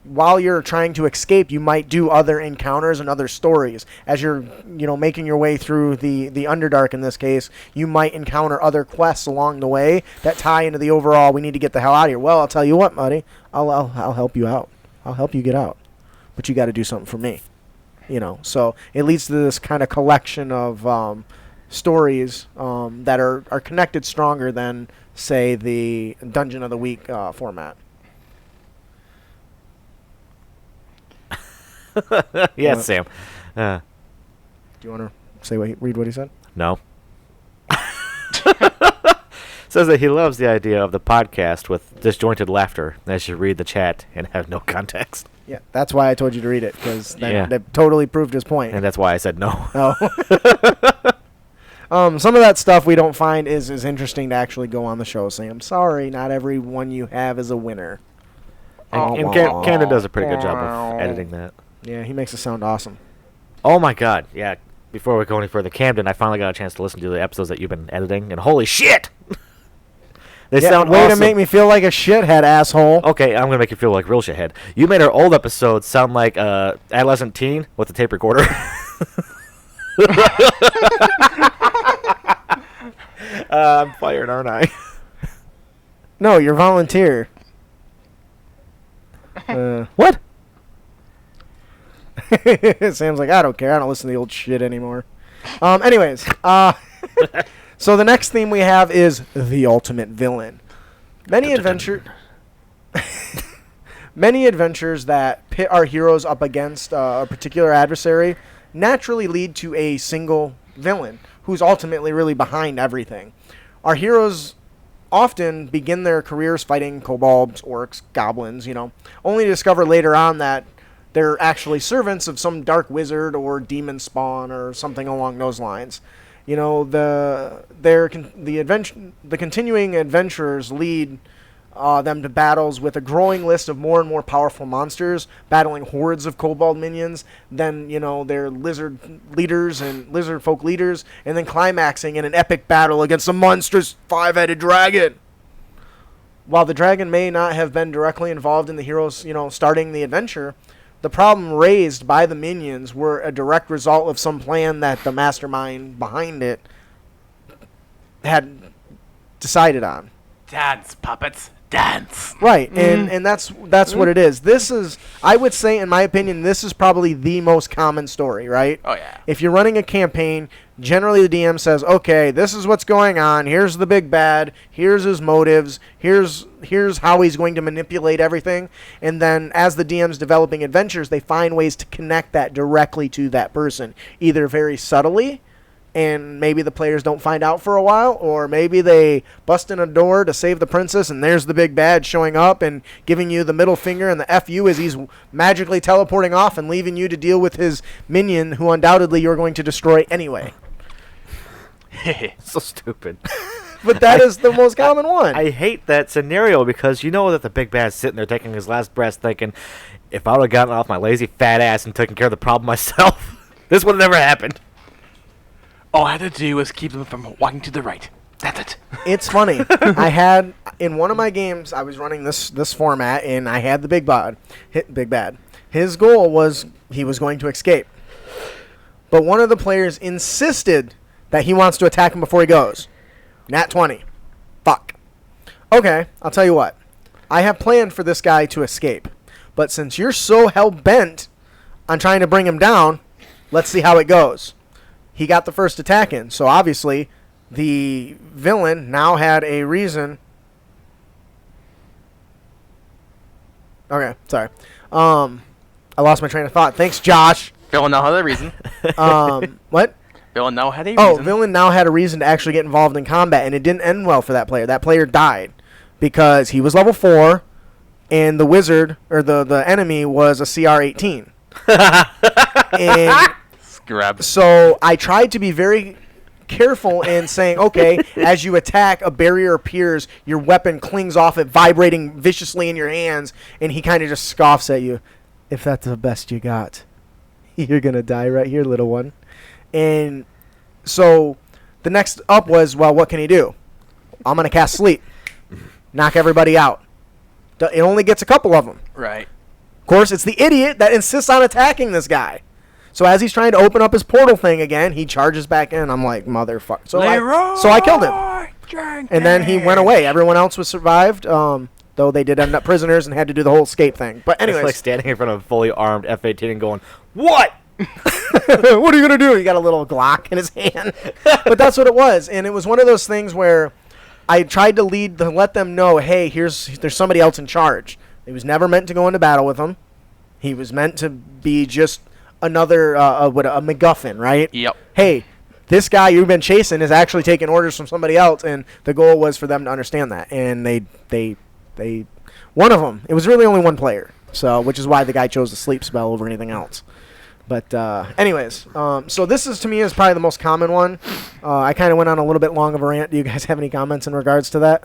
While you're trying to escape, you might do other encounters and other stories. As you're, making your way through the Underdark in this case, you might encounter other quests along the way that tie into the overall, we need to get the hell out of here. Well, I'll tell you what, buddy. I'll help you out. I'll help you get out. But you got to do something for me. So it leads to this kind of collection of stories that are connected stronger than, say, the Dungeon of the Week format. Yes, Sam. Do you want to read what he said? No. Says that he loves the idea of the podcast with disjointed laughter as you read the chat and have no context. Yeah, that's why I told you to read it, because that totally proved his point. And that's why I said no. Some of that stuff we don't find is interesting to actually go on the show, Sam. Sorry, not every one you have is a winner. And Camden does a pretty good job of editing that. Yeah, he makes it sound awesome. Oh my god, yeah. Before we go any further, Camden, I finally got a chance to listen to the episodes that you've been editing, and holy shit! They sound way awesome. To make me feel like a shithead, asshole. Okay, I'm gonna make you feel like real shithead. You made our old episodes sound like adolescent teen with a tape recorder. I'm fired, aren't I? No, you're volunteer. What? Sam's like, I don't care. I don't listen to the old shit anymore. Anyways, so the next theme we have is the ultimate villain. Many adventures that pit our heroes up against a particular adversary naturally lead to a single villain who's ultimately really behind everything. Our heroes often begin their careers fighting kobolds, orcs, goblins, only to discover later on that they're actually servants of some dark wizard or demon spawn or something along those lines. The continuing adventurers lead them to battles with a growing list of more and more powerful monsters, battling hordes of kobold minions, then, their lizard leaders and lizard folk leaders, and then climaxing in an epic battle against a monstrous 5-headed dragon. While the dragon may not have been directly involved in the heroes, starting the adventure, the problem raised by the minions were a direct result of some plan that the mastermind behind it had decided on. Dance, puppets, dance. Right, and that's what it is. This is, I would say, in my opinion, this is probably the most common story, right? Oh, yeah. If you're running a campaign, generally the DM says, okay, this is what's going on, here's the big bad, here's his motives, here's how he's going to manipulate everything, and then as the DM's developing adventures, they find ways to connect that directly to that person, either very subtly, and maybe the players don't find out for a while, or maybe they bust in a door to save the princess, and there's the big bad showing up and giving you the middle finger and the F you as he's magically teleporting off and leaving you to deal with his minion, who undoubtedly you're going to destroy anyway. So stupid. But that is the most common one. I hate that scenario because you know that the big bad's sitting there taking his last breath thinking, if I would have gotten off my lazy fat ass and taken care of the problem myself, this would have never happened. All I had to do was keep them from walking to the right. That's it. It's funny. I had, in one of my games, I was running this format, and I had the big bad. His goal was he was going to escape. But one of the players insisted that he wants to attack him before he goes. Nat 20. Fuck. Okay, I'll tell you what. I have planned for this guy to escape. But since you're so hell-bent on trying to bring him down, let's see how it goes. He got the first attack in, so obviously the villain now had a reason. Okay, sorry. I lost my train of thought. Thanks, Josh. Villain now had a reason. What? Villain now had a reason. Oh, villain now had a reason to actually get involved in combat, and it didn't end well for that player. That player died because he was level 4, and the wizard, or the enemy, was a CR 18. And Grab. so I tried to be very careful in saying, okay, as you attack, a barrier appears, your weapon clings off it, vibrating viciously in your hands, and he kind of just scoffs at you. If that's the best you got. You're going to die right here, little one. And so the next up was, well, what can he do? I'm going to cast sleep. Knock everybody out. It only gets a couple of them. Right. Of course, it's the idiot that insists on attacking this guy. So as he's trying to open up his portal thing again, he charges back in. I'm like, motherfucker. So I killed him. And then he went away. Everyone else was survived, though they did end up prisoners and had to do the whole escape thing. But anyways. It's like standing in front of a fully armed F-18 and going, what? What are you going to do? He got a little Glock in his hand. But that's what it was. And it was one of those things where I tried to let them know, hey, there's somebody else in charge. He was never meant to go into battle with them. He was meant to be just another a MacGuffin, right? Yep. Hey, this guy you've been chasing is actually taking orders from somebody else, and the goal was for them to understand that. And they one of them. It was really only one player, so which is why the guy chose the sleep spell over anything else. But anyways, so this is to me is probably the most common one. I kind of went on a little bit long of a rant. Do you guys have any comments in regards to that?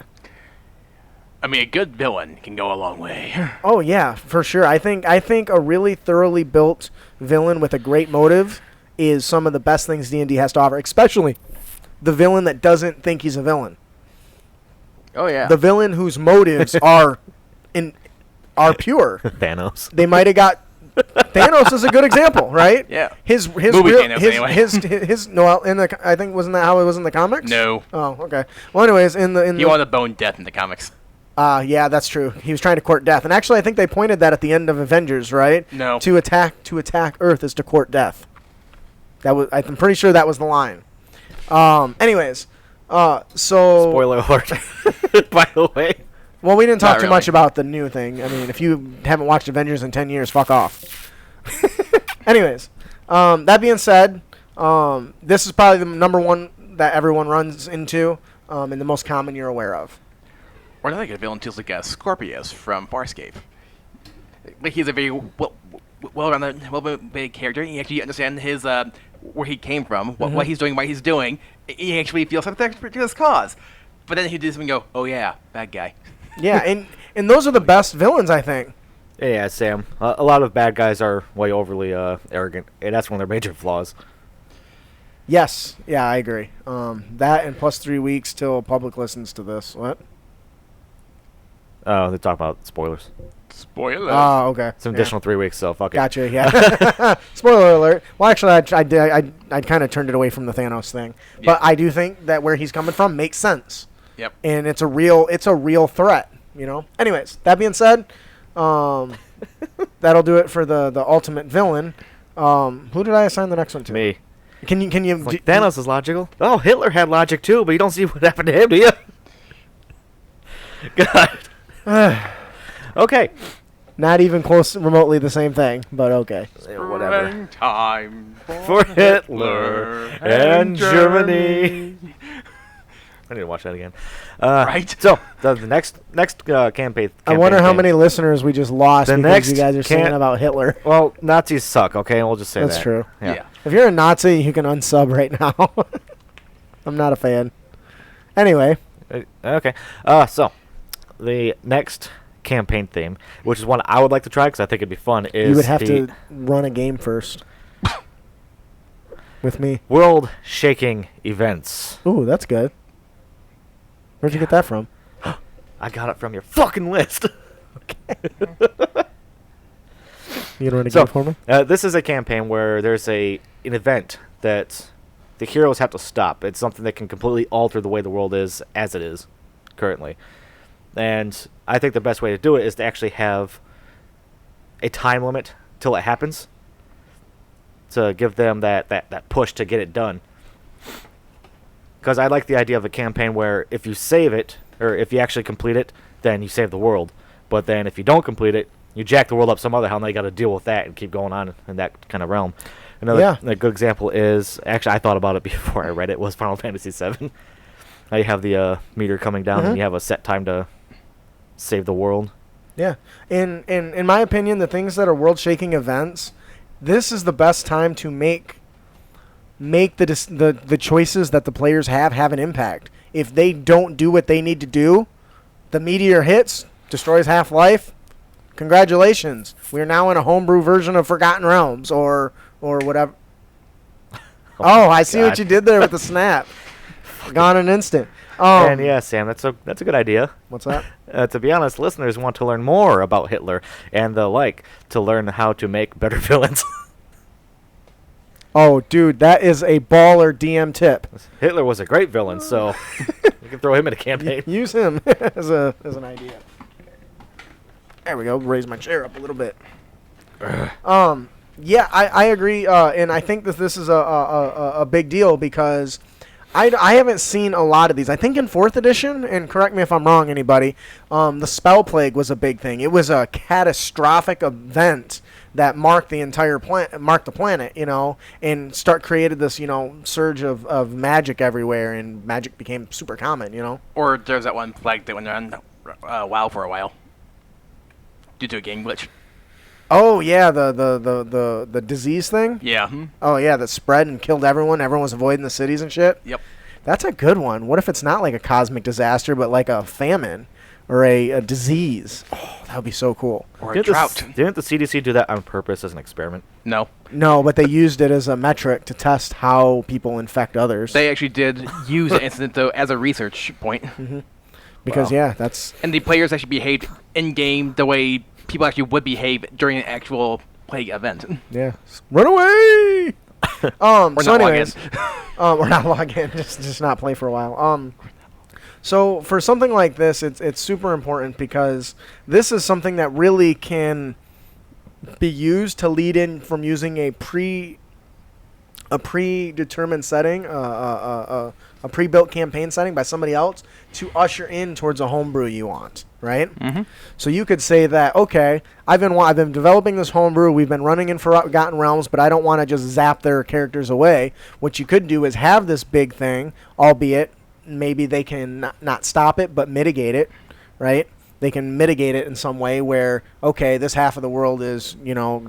I mean, a good villain can go a long way. Oh yeah, for sure. I think a really thoroughly built villain with a great motive is some of the best things D&D has to offer, especially the villain that doesn't think he's a villain. Oh yeah. The villain whose motives are pure. Thanos. They might have got Thanos is a good example, right? Yeah. His Movie real, Thanos, his, anyway. his no, I think wasn't that how it was in the comics? No. Oh, okay. Well, anyways, He wanted to bone death in the comics. Yeah, that's true. He was trying to court death, and actually, I think they pointed that at the end of Avengers, right? No. To attack Earth is to court death. I'm pretty sure that was the line. Anyways, so Spoiler alert. By the way. well, we didn't talk Not too really. much about the new thing. I mean, if you haven't watched Avengers in 10 years, fuck off. Anyways, that being said, this is probably the number one that everyone runs into, and the most common you're aware of. Or another good villain too is like Scorpius from Farscape. Like he's a very well-rounded, well-made character. You actually understand his where he came from, what he's doing, why he's doing. You actually feel sympathetic for his cause. But then he does something and go, oh yeah, bad guy. Yeah, and those are the best villains, I think. Yeah, Sam. A lot of bad guys are way overly arrogant, and that's one of their major flaws. Yes, yeah, I agree. That and plus 3 weeks till public listens to this. What? Oh, they talk about spoilers. Spoiler. Oh, okay. It's an Yeah. additional 3 weeks, so fuck it. Gotcha. Yeah. Spoiler alert. Well, actually, I kind of turned it away from the Thanos thing, but I do think that where he's coming from makes sense. Yep. And it's a real threat. You know. Anyways, that being said, that'll do it for the ultimate villain. Who did I assign the next one to? Me. Can you Like, Thanos is logical. Oh, Hitler had logic too, but you don't see what happened to him, do you? God. Okay. Not even close, remotely the same thing, but okay. Whatever. Time For Hitler and Germany. I need to watch that again. Right. So the next campaign. I wonder how theme. many listeners we just lost The because next you guys are saying about Hitler. Well, Nazis suck. Okay, we'll just say That's that. true. Yeah. If you're a Nazi, you can unsub right now. I'm not a fan. Anyway, Okay. So the next campaign theme, which is one I would like to try because I think it'd be fun, is you would have the to run a game first with me. world-shaking events. Ooh, that's good. Where'd you get that from? I got it from your fucking list. You gonna run a So, game for me? This is a campaign where there's an event that the heroes have to stop. It's something that can completely alter the way the world is as it is currently. And I think the best way to do it is to actually have a time limit till it happens to give them that push to get it done. Because I like the idea of a campaign where if you save it, or if you actually complete it, then you save the world. But then if you don't complete it, you jack the world up some other how, and they got to deal with that and keep going on in that kind of realm. Another a good example is, actually I thought about it before I read it, was Final Fantasy VII. Now you have the meter coming down, and you have a set time to save the world. Yeah. In my opinion, the things that are world-shaking events, this is the best time to make the choices that the players have an impact. If they don't do what they need to do, the meteor hits, destroys Half-Life. Congratulations. We are now in a homebrew version of Forgotten Realms or or whatever. Oh, I see what God. you did there with the snap. Gone in an instant. And yeah, Sam, that's a good idea. What's that? To be honest, listeners want to learn more about Hitler and the like to learn how to make better villains. Oh, dude, that is a baller DM tip. Hitler was a great villain, so we can throw him in a campaign. Use him as an idea. There we go. Raise my chair up a little bit. Yeah, I agree, and I think that this is a big deal because I haven't seen a lot of these. I think in 4th edition, and correct me if I'm wrong, anybody, the Spell Plague was a big thing. It was a catastrophic event that marked the entire marked the planet, and created this, surge of magic everywhere, and magic became super common, Or there's that one plague that went around WoW for a while due to a game glitch. Oh yeah, the disease thing. Yeah. Oh yeah, that spread and killed everyone. Everyone was avoiding the cities and shit. Yep. That's a good one. What if it's not like a cosmic disaster, but like a famine or a disease? Oh, that would be so cool. Or a Didn't drought. didn't the CDC do that on purpose as an experiment? No. No, but they used it as a metric to test how people infect others. They actually did use the incident, though, as a research point. Because Wow. yeah, that's And the players actually behaved in-game the way people actually would behave during an actual plague event. yeah. Run away. Or So not log anyways, or not log in, just not play for a while. So for something like this, it's super important because this is something that really can be used to lead in from using a predetermined setting, a pre-built campaign setting by somebody else to usher in towards a homebrew you want, right? Mm-hmm. So you could say that, okay, I've been developing this homebrew, we've been running in Forgotten Realms, but I don't want to just zap their characters away. What you could do is have this big thing, albeit maybe they can not stop it, but mitigate it, right? They can mitigate it in some way where, okay, this half of the world is,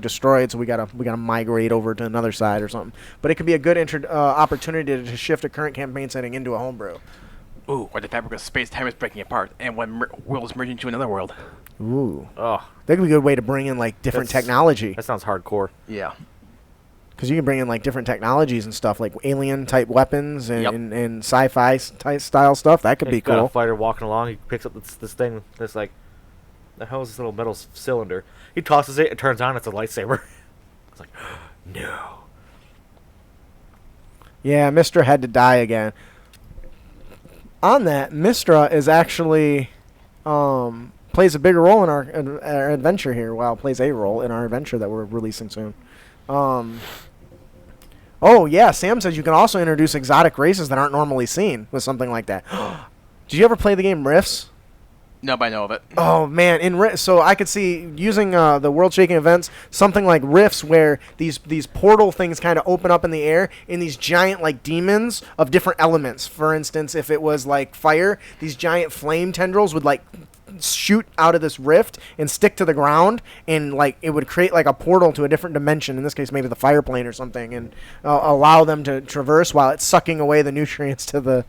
destroyed, so we gotta migrate over to another side or something. But it could be a good opportunity to shift a current campaign setting into a homebrew. Ooh, or the fabric of space-time is breaking apart, and one world is merging into another world. Ooh, Oh, that could be a good way to bring in like different That's- technology, that sounds hardcore. Yeah. because you can bring in like different technologies and stuff, like alien type weapons and, Yep. and sci-fi type style stuff. That could be He's got a cool. fighter walking along. He picks up this thing. This like, the hell is this little metal cylinder? He tosses it. It turns on. It's a lightsaber. It's like, no. Yeah, Mistra had to die again. On that, Mistra is actually plays a bigger role in our adventure here. Well, plays a role in our adventure that we're releasing soon. Oh yeah, Sam says you can also introduce exotic races that aren't normally seen with something like that. Did you ever play the game Rifts? No, but I know of it. Oh man, so I could see using the world-shaking events, something like Rifts, where these portal things kind of open up in the air, in these giant like demons of different elements. For instance, if it was like fire, these giant flame tendrils would like shoot out of this rift and stick to the ground, and like it would create like a portal to a different dimension. In this case, maybe the fire plane or something, and allow them to traverse while it's sucking away the nutrients to the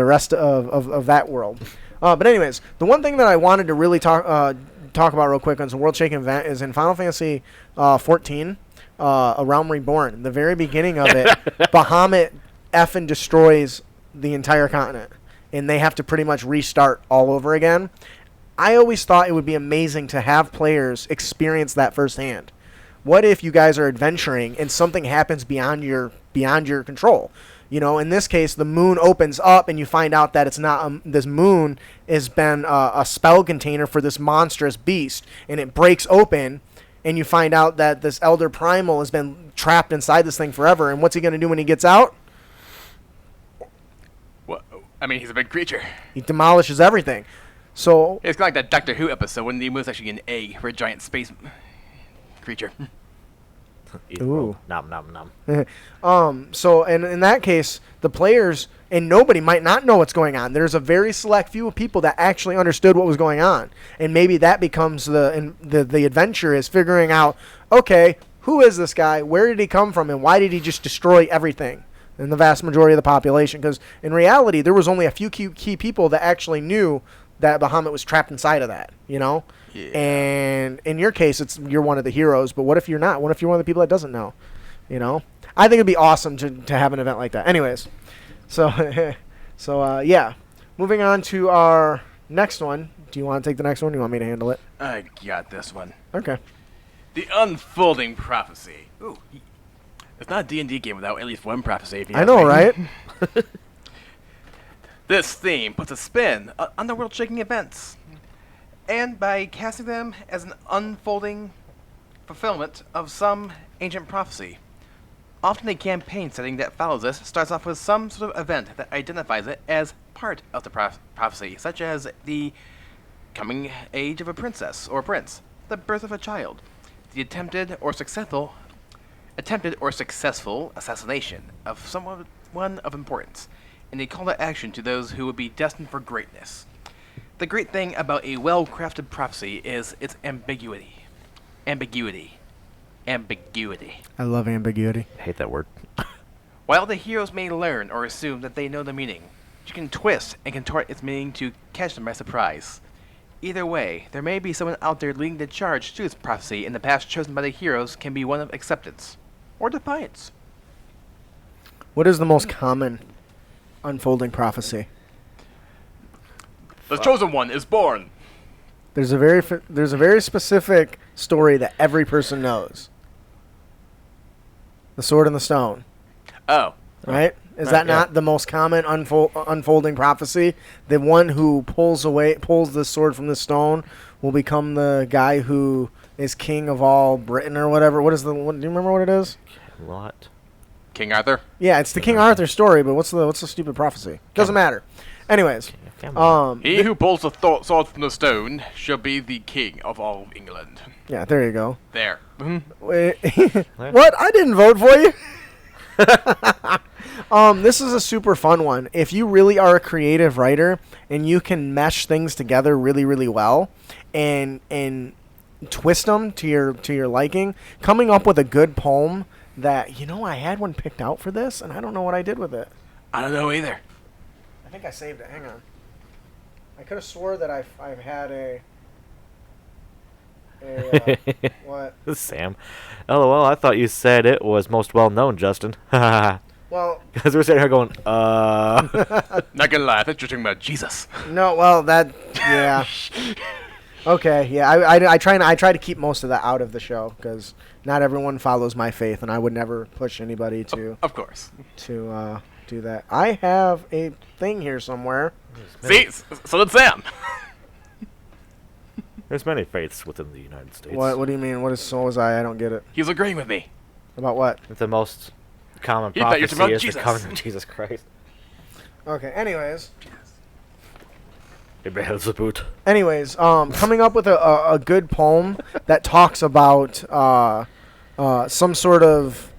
rest of that world. But anyways, the one thing that I wanted to really talk about real quick on some world-shaking event is in Final Fantasy 14, A Realm Reborn. The very beginning of it, Bahamut effing destroys the entire continent, and they have to pretty much restart all over again. I always thought it would be amazing to have players experience that firsthand. What if you guys are adventuring and something happens beyond your control? In this case, the moon opens up and you find out that it's not this moon has been a spell container for this monstrous beast, and it breaks open, and you find out that this Elder Primal has been trapped inside this thing forever. And what's he going to do when he gets out? Well, I mean, he's a big creature. He demolishes everything. So It's kind of like that Doctor Who episode when the moon's actually an egg for a giant space creature. Ooh. Nom nom nom. So in that case, the players and nobody might not know what's going on. There's a very select few of people that actually understood what was going on, and maybe that becomes the adventure is figuring out, okay, who is this guy? Where did he come from? And why did he just destroy everything? And the vast majority of the population, because in reality, there was only a few key people that actually knew that Bahamut was trapped inside of that, Yeah. And in your case, you're one of the heroes. But what if you're not? What if you're one of the people that doesn't know? You know, I think it'd be awesome to have an event like that. Anyways, so yeah, moving on to our next one. Do you want to take the next one? Or do you want me to handle it? I got this one. Okay. The Unfolding Prophecy. Ooh. It's not a D&D game without at least one prophecy. If you I ask know, me. right? This theme puts a spin on the world-shaking events, and by casting them as an unfolding fulfillment of some ancient prophecy. Often a campaign setting that follows this starts off with some sort of event that identifies it as part of the prophecy, such as the coming age of a princess or prince, the birth of a child, the attempted or successful assassination of someone of importance, and a call to action to those who would be destined for greatness. The great thing about a well-crafted prophecy is its ambiguity. Ambiguity. I love ambiguity. I hate that word. While the heroes may learn or assume that they know the meaning, you can twist and contort its meaning to catch them by surprise. Either way, there may be someone out there leading the charge to this prophecy, and the path chosen by the heroes can be one of acceptance or defiance. What is the most common unfolding prophecy? The chosen one is born. There's a very specific story that every person knows. The Sword and the Stone. Oh. Right? Is Right, that yeah. not the most common unfolding prophecy? The one who pulls the sword from the stone will become the guy who is king of all Britain or whatever. Do you remember what it is? Lot. King Arthur? Yeah, it's the King Arthur story, but what's the stupid prophecy? Doesn't matter. Anyways, He who pulls the sword from the stone shall be the king of all of England. yeah, there you go. There. Mhm. Wait, what? I didn't vote for you. This is a super fun one. If you really are a creative writer and you can mesh things together really, really well and twist them to your liking, coming up with a good poem that, I had one picked out for this and I don't know what I did with it. I don't know either. I think I saved it. Hang on. I could have swore that I've had a what? Sam. LOL, I thought you said it was most well known, Justin. Well, Because we're sitting here going, Not gonna lie, I thought you were talking about Jesus. no, well, yeah. Okay, yeah, I try to keep most of that out of the show because not everyone follows my faith, and I would never push anybody to Of course. do that. I have a thing here somewhere. See? So did Sam. There's many faiths within the United States. What do you mean? So was I? I don't get it. He's agreeing with me. About what? The most common He thought you were prophecy talking is about the coming of Jesus Christ. Okay. Anyways, coming up with a good poem that talks about some sort of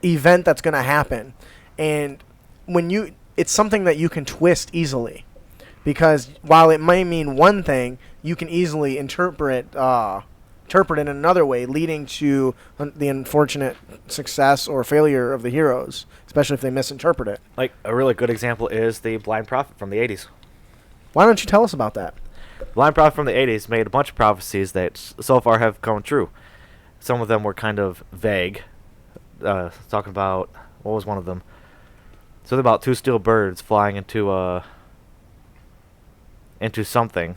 event that's going to happen, and it's something that you can twist easily, because while it may mean one thing, you can easily interpret it in another way, leading to the unfortunate success or failure of the heroes, especially if they misinterpret it. Like, a really good example is the Blind Prophet from the 80s. Why don't you tell us about that? Blind Prophet from the 80s made a bunch of prophecies that so far have come true. Some of them were kind of vague. Talking about, what was one of them? Something about two steel birds flying into something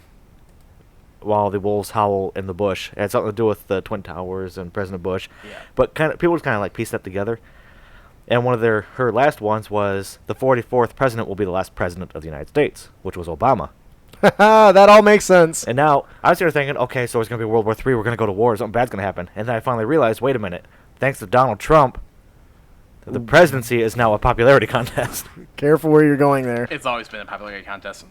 while the wolves howl in the bush. It had something to do with the Twin Towers and President Bush. Yeah. But people just kind of like piece that together. And one of her last ones was the 44th president will be the last president of the United States, which was Obama. That all makes sense. And now I was here thinking, okay, so it's going to be World War III. We're going to go to war. Something bad's going to happen. And then I finally realized, wait a minute. Thanks to Donald Trump, the presidency is now a popularity contest. Careful where you're going there. It's always been a popularity contest.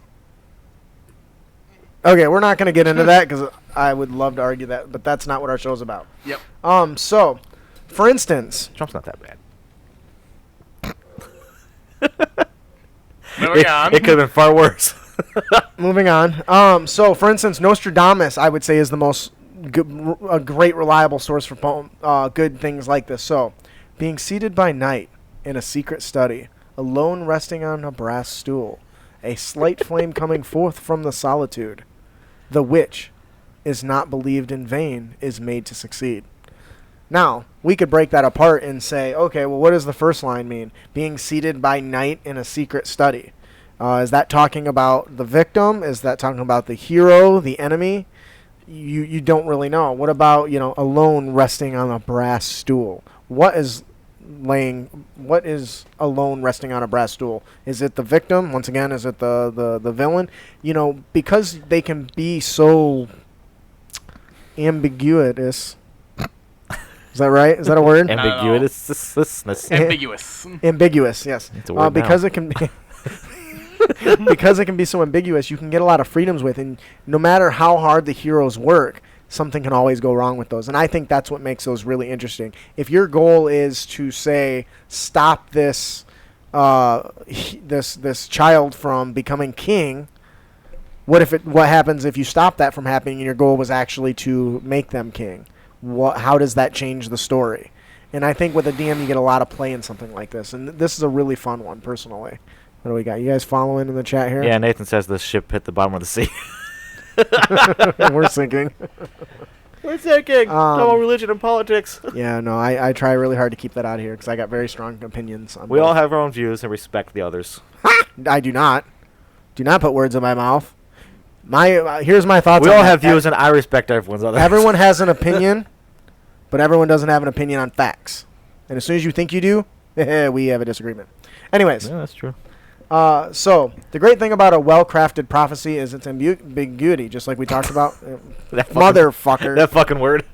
Okay, we're not going to get into that because I would love to argue that, but that's not what our show's about. Yep. So, for instance, Trump's not that bad. Moving on. It could have been far worse. moving on. So, for instance, Nostradamus, I would say, is the most a great reliable source for good things like this. So, being seated by night in a secret study, alone resting on a brass stool, a slight flame coming forth from the solitude, the witch is not believed in vain is made to succeed. Now, we could break that apart and say, okay, well, what does the first line mean? Being seated by night in a secret study. Is that talking about the victim? Is that talking about the hero, the enemy? You don't really know. What about, alone resting on a brass stool? What is alone resting on a brass stool? Is it the victim? Once again, is it the villain? Because they can be so ambiguous. Is that right? Is that a word? Ambiguous. Ambiguous. Ambiguous, yes. It's a word because now. it can be because it can be so ambiguous, you can get a lot of freedoms with, and no matter how hard the heroes work, something can always go wrong with those. And I think that's what makes those really interesting. If your goal is to say stop this this child from becoming king, what happens if you stop that from happening and your goal was actually to make them king? How does that change the story? And I think with a DM you get a lot of play in something like this, and this is a really fun one personally. What do we got? You guys following in the chat here? Yeah, Nathan says the ship hit the bottom of the sea. We're sinking. We're sinking. No religion and politics. Yeah, no, I try really hard to keep that out of here because I got very strong opinions on We both. all have our own views and respect the others. I do not. Do not put words in my mouth. Here's my thoughts. We on all that. have views, and I respect everyone's others. Everyone has an opinion, but everyone doesn't have an opinion on facts. And as soon as you think you do, we have a disagreement. Anyways. Yeah, that's true. So the great thing about a well-crafted prophecy is its ambiguity, just like we talked about. Motherfucker. That fucking word.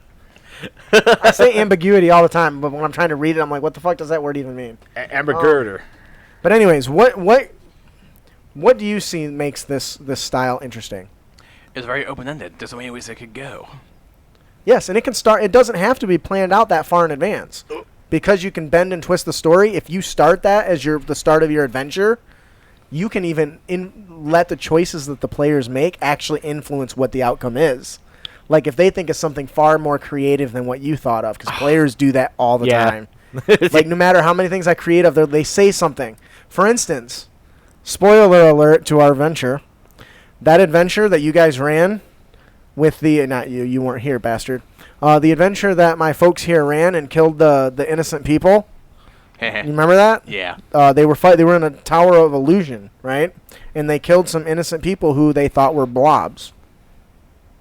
I say ambiguity all the time, but when I'm trying to read it, I'm like, what the fuck does that word even mean? Ambiguity. But anyways, what do you see makes this style interesting? It's very open-ended. There's so many ways it could go. Yes, and it can start. It doesn't have to be planned out that far in advance, because you can bend and twist the story. If you start that as the start of your adventure, you can even let the choices that the players make actually influence what the outcome is. Like if they think of something far more creative than what you thought of, because players do that all the time. Like no matter how many things I create of, they say something. For instance, spoiler alert to our adventure. That adventure that you guys ran with not you weren't here, bastard. The adventure that my folks here ran and killed the innocent people. You remember that? Yeah. They were in a tower of illusion, right? And they killed some innocent people who they thought were blobs.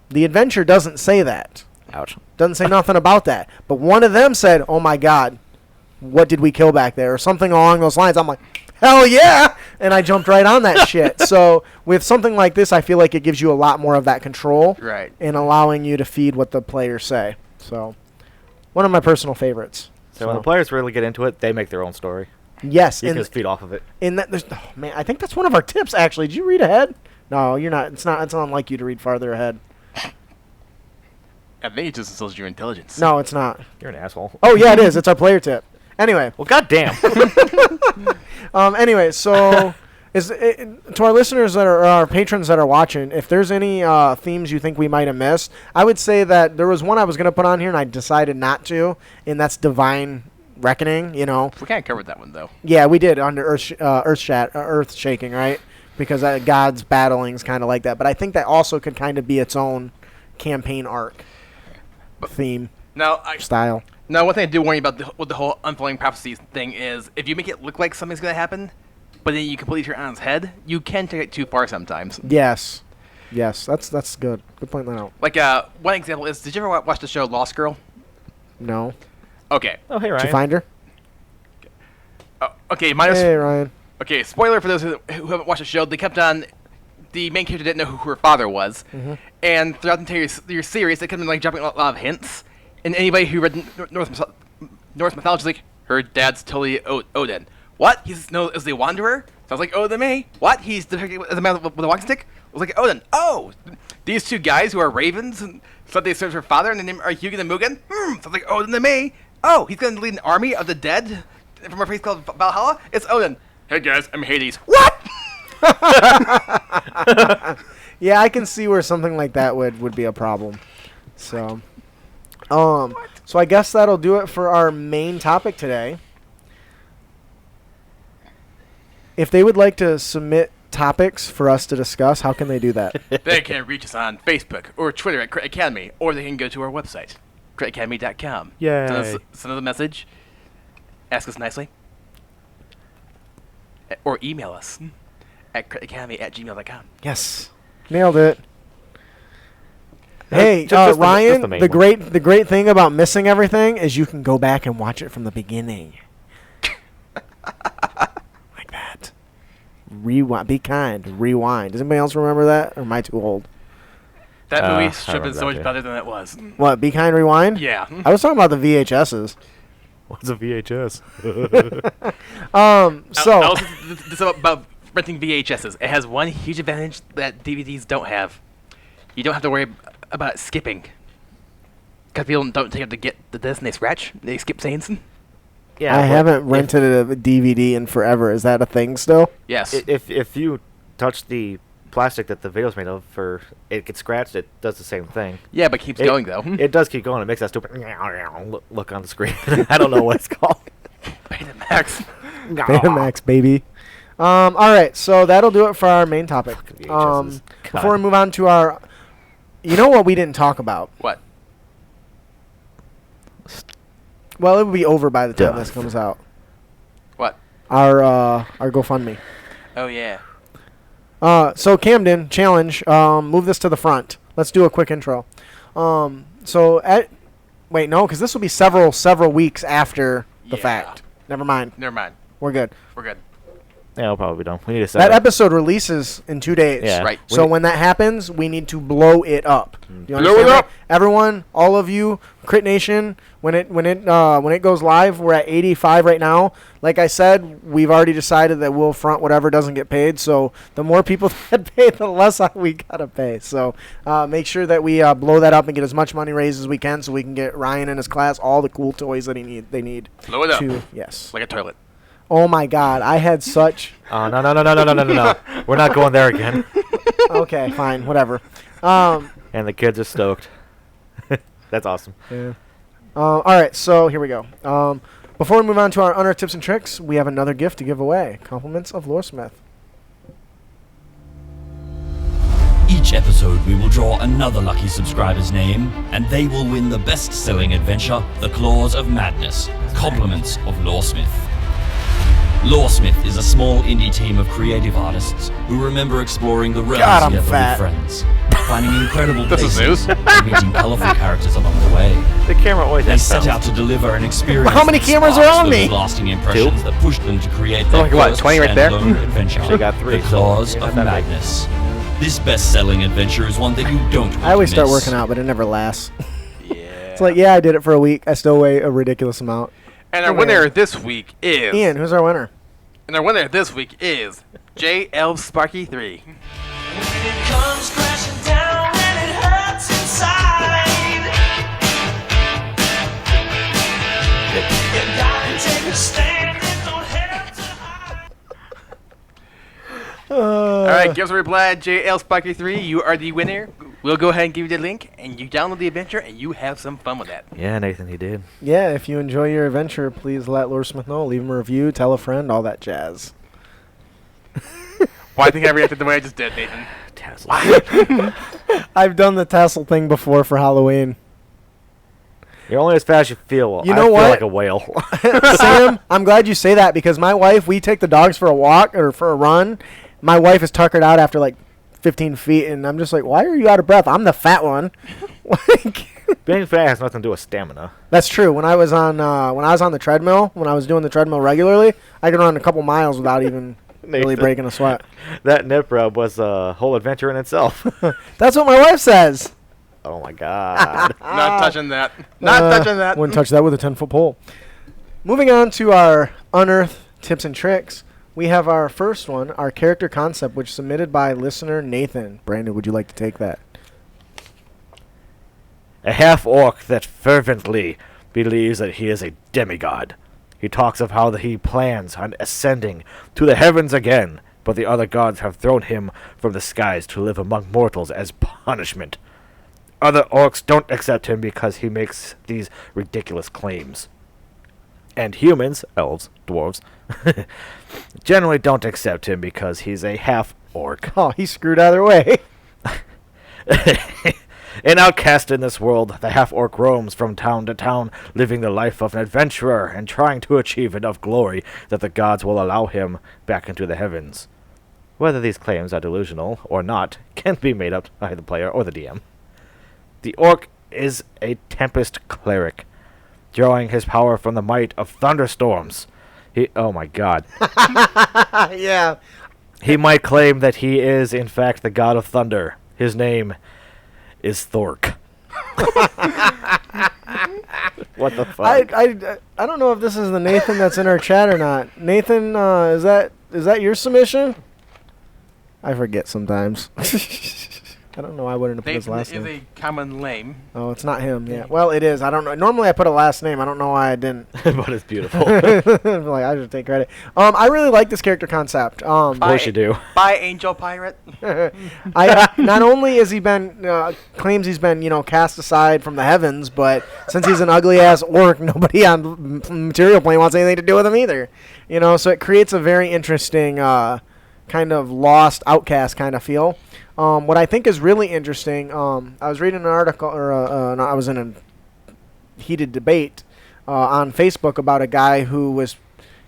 The adventure doesn't say that. Ouch. Doesn't say nothing about that. But one of them said, "Oh my God, what did we kill back there?" or something along those lines. I'm like, hell yeah! And I jumped right on that shit. So with something like this, I feel like it gives you a lot more of that control. Right. And allowing you to feed what the players say. So one of my personal favorites. So when the players really get into it, they make their own story. Yes. You can just feed off of it. In that, man, I think that's one of our tips, actually. Did you read ahead? No, you're not. It's not unlike you to read farther ahead. I think it just instills your intelligence. No, it's not. You're an asshole. Oh, yeah, it is. It's our player tip. Anyway. Well, goddamn. Anyway, so to our listeners that are our patrons that are watching, if there's any themes you think we might have missed, I would say that there was one I was going to put on here and I decided not to, and that's Divine Reckoning. We kind of covered that one though. Yeah, we did under Earth Shaking, right? Because God's battling is kind of like that, but I think that also could kind of be its own campaign arc, theme, style. Now, one thing I do warn you about with the whole unfolding prophecies thing is, if you make it look like something's going to happen, but then you completely turn it on its head, you can take it too far sometimes. Yes, that's good. Good point that out. Like, one example is, did you ever watch the show Lost Girl? No. Okay. Oh, hey, Ryan. Did you find her? Okay, Hey, Ryan. Okay, spoiler for those who haven't watched the show, they kept on... The main character didn't know who her father was, and throughout the entire series, they kept on dropping a lot of hints. And anybody who read Norse mythology is like, her dad's totally Odin. What? He's known as the Wanderer? Sounds like Odin to me. What? He's depicted as a man with a walking stick? I was like, Odin. Oh! These two guys who are ravens and said they served her father and their name are Hugin and Mugen? Sounds like Odin to me. Oh, he's going to lead an army of the dead from a place called Valhalla? It's Odin. Hey guys, I'm Hades. What? Yeah, I can see where something like that would be a problem. So, so I guess that'll do it for our main topic today. If they would like to submit topics for us to discuss, how can they do that? They can reach us on Facebook or Twitter at Crit Academy, or they can go to our website, critacademy.com. Yay. Send us a message. Ask us nicely. Or email us at critacademy@gmail.com. Yes. Nailed it. Hey, just the Ryan, main the one. great thing about missing everything is you can go back and watch it from the beginning. Like that. Rewind. Be kind. Rewind. Does anybody else remember that? Or am I too old? That I movie should have been remember so much that, too. better than it was. What? Be kind. Rewind. Yeah. I was talking about the VHSs. What's a VHS? So Also, this is about renting VHSs. It has one huge advantage that DVDs don't have. You don't have to worry about skipping. Because people don't take it to get the disc and they scratch. They skip scenes. Yeah, I but haven't rented a DVD in forever. Is that a thing still? Yes. If you touch the plastic that the video's made of, it gets scratched, it does the same thing. Yeah, but keeps going though. It does keep going. It makes that stupid look on the screen. I don't know what it's called. Betamax. Betamax, baby. All right, so that'll do it for our main topic. VHSs. Before we move on to our, you know what we didn't talk about? What? Well, it will be over by the time Duh. this comes out. What? Our GoFundMe. Oh yeah. So Camden challenge. Move this to the front. Let's do a quick intro. Wait, no, because this will be several weeks after the Yeah. fact. Never mind. Never mind. We're good. We're good. Yeah, we'll probably be done. We need to set That up. episode releases in 2 days. Yeah. Right. So when that happens, we need to blow it up. Do you Blow understand it that? up! Everyone, all of you, Crit Nation, when it goes live, we're at 85 right now. Like I said, we've already decided that we'll front whatever doesn't get paid. So the more people that pay, the less we gotta pay. So make sure that we blow that up and get as much money raised as we can, so we can get Ryan and his class all the cool toys that they need. Blow it up. Yes. Like a toilet. Oh my God, I had such. Oh, no. We're not going there again. Okay, fine, whatever. And the kids are stoked. That's awesome. Yeah. All right, so here we go. Before we move on to our unearthed tips and tricks, we have another gift to give away. Compliments of Loresmith. Each episode, we will draw another lucky subscriber's name, and they will win the best-selling adventure, The Claws of Madness, Compliments of Loresmith. Loresmith is a small indie team of creative artists who remember exploring the realms God, I'm together fat. with friends, finding incredible This is places news. and meeting colorful characters along the way. The camera always They has set sounds. out to deliver an experience. How many that cameras are sparks on those me? lasting impressions that pushed them to create their like, what, first 20 right there? standalone adventure, She got 3, The so Claws you're of not that big. Madness. This best-selling adventure is one that you don't want I always to start miss. working out, but it never lasts. Yeah. It's like, yeah, I did it for a week. I still weigh a ridiculous amount. And our winner this week is. Ian, who's our winner? And our winner this week is JL Sparky 3. When it comes crashing down and it hurts inside, you gotta take a stand and don't have to hide. All right, give us a reply, JL Sparky 3. You are the winner. We'll go ahead and give you the link, and you download the adventure, and you have some fun with that. Yeah, Nathan, he did. Yeah, if you enjoy your adventure, please let Loresmith know. Leave him a review, tell a friend, all that jazz. Why do you think I reacted the way I just did, Nathan? Tassel. I've done the tassel thing before for Halloween. You're only as fast as you feel. You I know feel what? like a whale. Sam, I'm glad you say that, because my wife, we take the dogs for a walk or for a run. My wife is tuckered out after like 15 feet, and I'm just like, why are you out of breath? I'm the fat one. Like, Being fat has nothing to do with stamina. that's true. When I was on the treadmill, when I was doing the treadmill regularly, I could run a couple miles without even really Nathan. breaking a sweat. That nip rub was a whole adventure in itself. That's what my wife says. Oh my god. Not touching that. Not touching that. Wouldn't touch that with a 10-foot pole. Moving on to our unearthed tips and tricks, we have our first one, our character concept, which is submitted by listener Nathan. Brandon, would you like to take that? A half-orc that fervently believes that he is a demigod. He talks of how he plans on ascending to the heavens again, but the other gods have thrown him from the skies to live among mortals as punishment. Other orcs don't accept him because he makes these ridiculous claims. And humans, elves, dwarves, generally don't accept him because he's a half-orc. Oh, he's screwed either way. An outcast in this world, the half-orc roams from town to town, living the life of an adventurer and trying to achieve enough glory that the gods will allow him back into the heavens. Whether these claims are delusional or not can be made up by the player or the DM. The orc is a tempest cleric, drawing his power from the might of thunderstorms. Oh my god. Yeah. He might claim that he is, in fact, the god of thunder. His name is Thork. What the fuck? I don't know if this is the Nathan that's in our chat or not. Nathan, is that your submission? I forget sometimes. I don't know. I wouldn't have put his Nathan last is name. a common name. Oh, it's not him. Yeah. Well, it is. I don't know. Normally, I put a last name. I don't know why I didn't. But it's beautiful. Like I should take credit. I really like this character concept. Of course you do. By Angel Pirate. Not only has he been claims he's been cast aside from the heavens, but since he's an ugly ass orc, nobody on material plane wants anything to do with him either. So it creates a very interesting kind of lost outcast kind of feel. What I think is really interesting, I was reading an article, or I was in a heated debate on Facebook about a guy who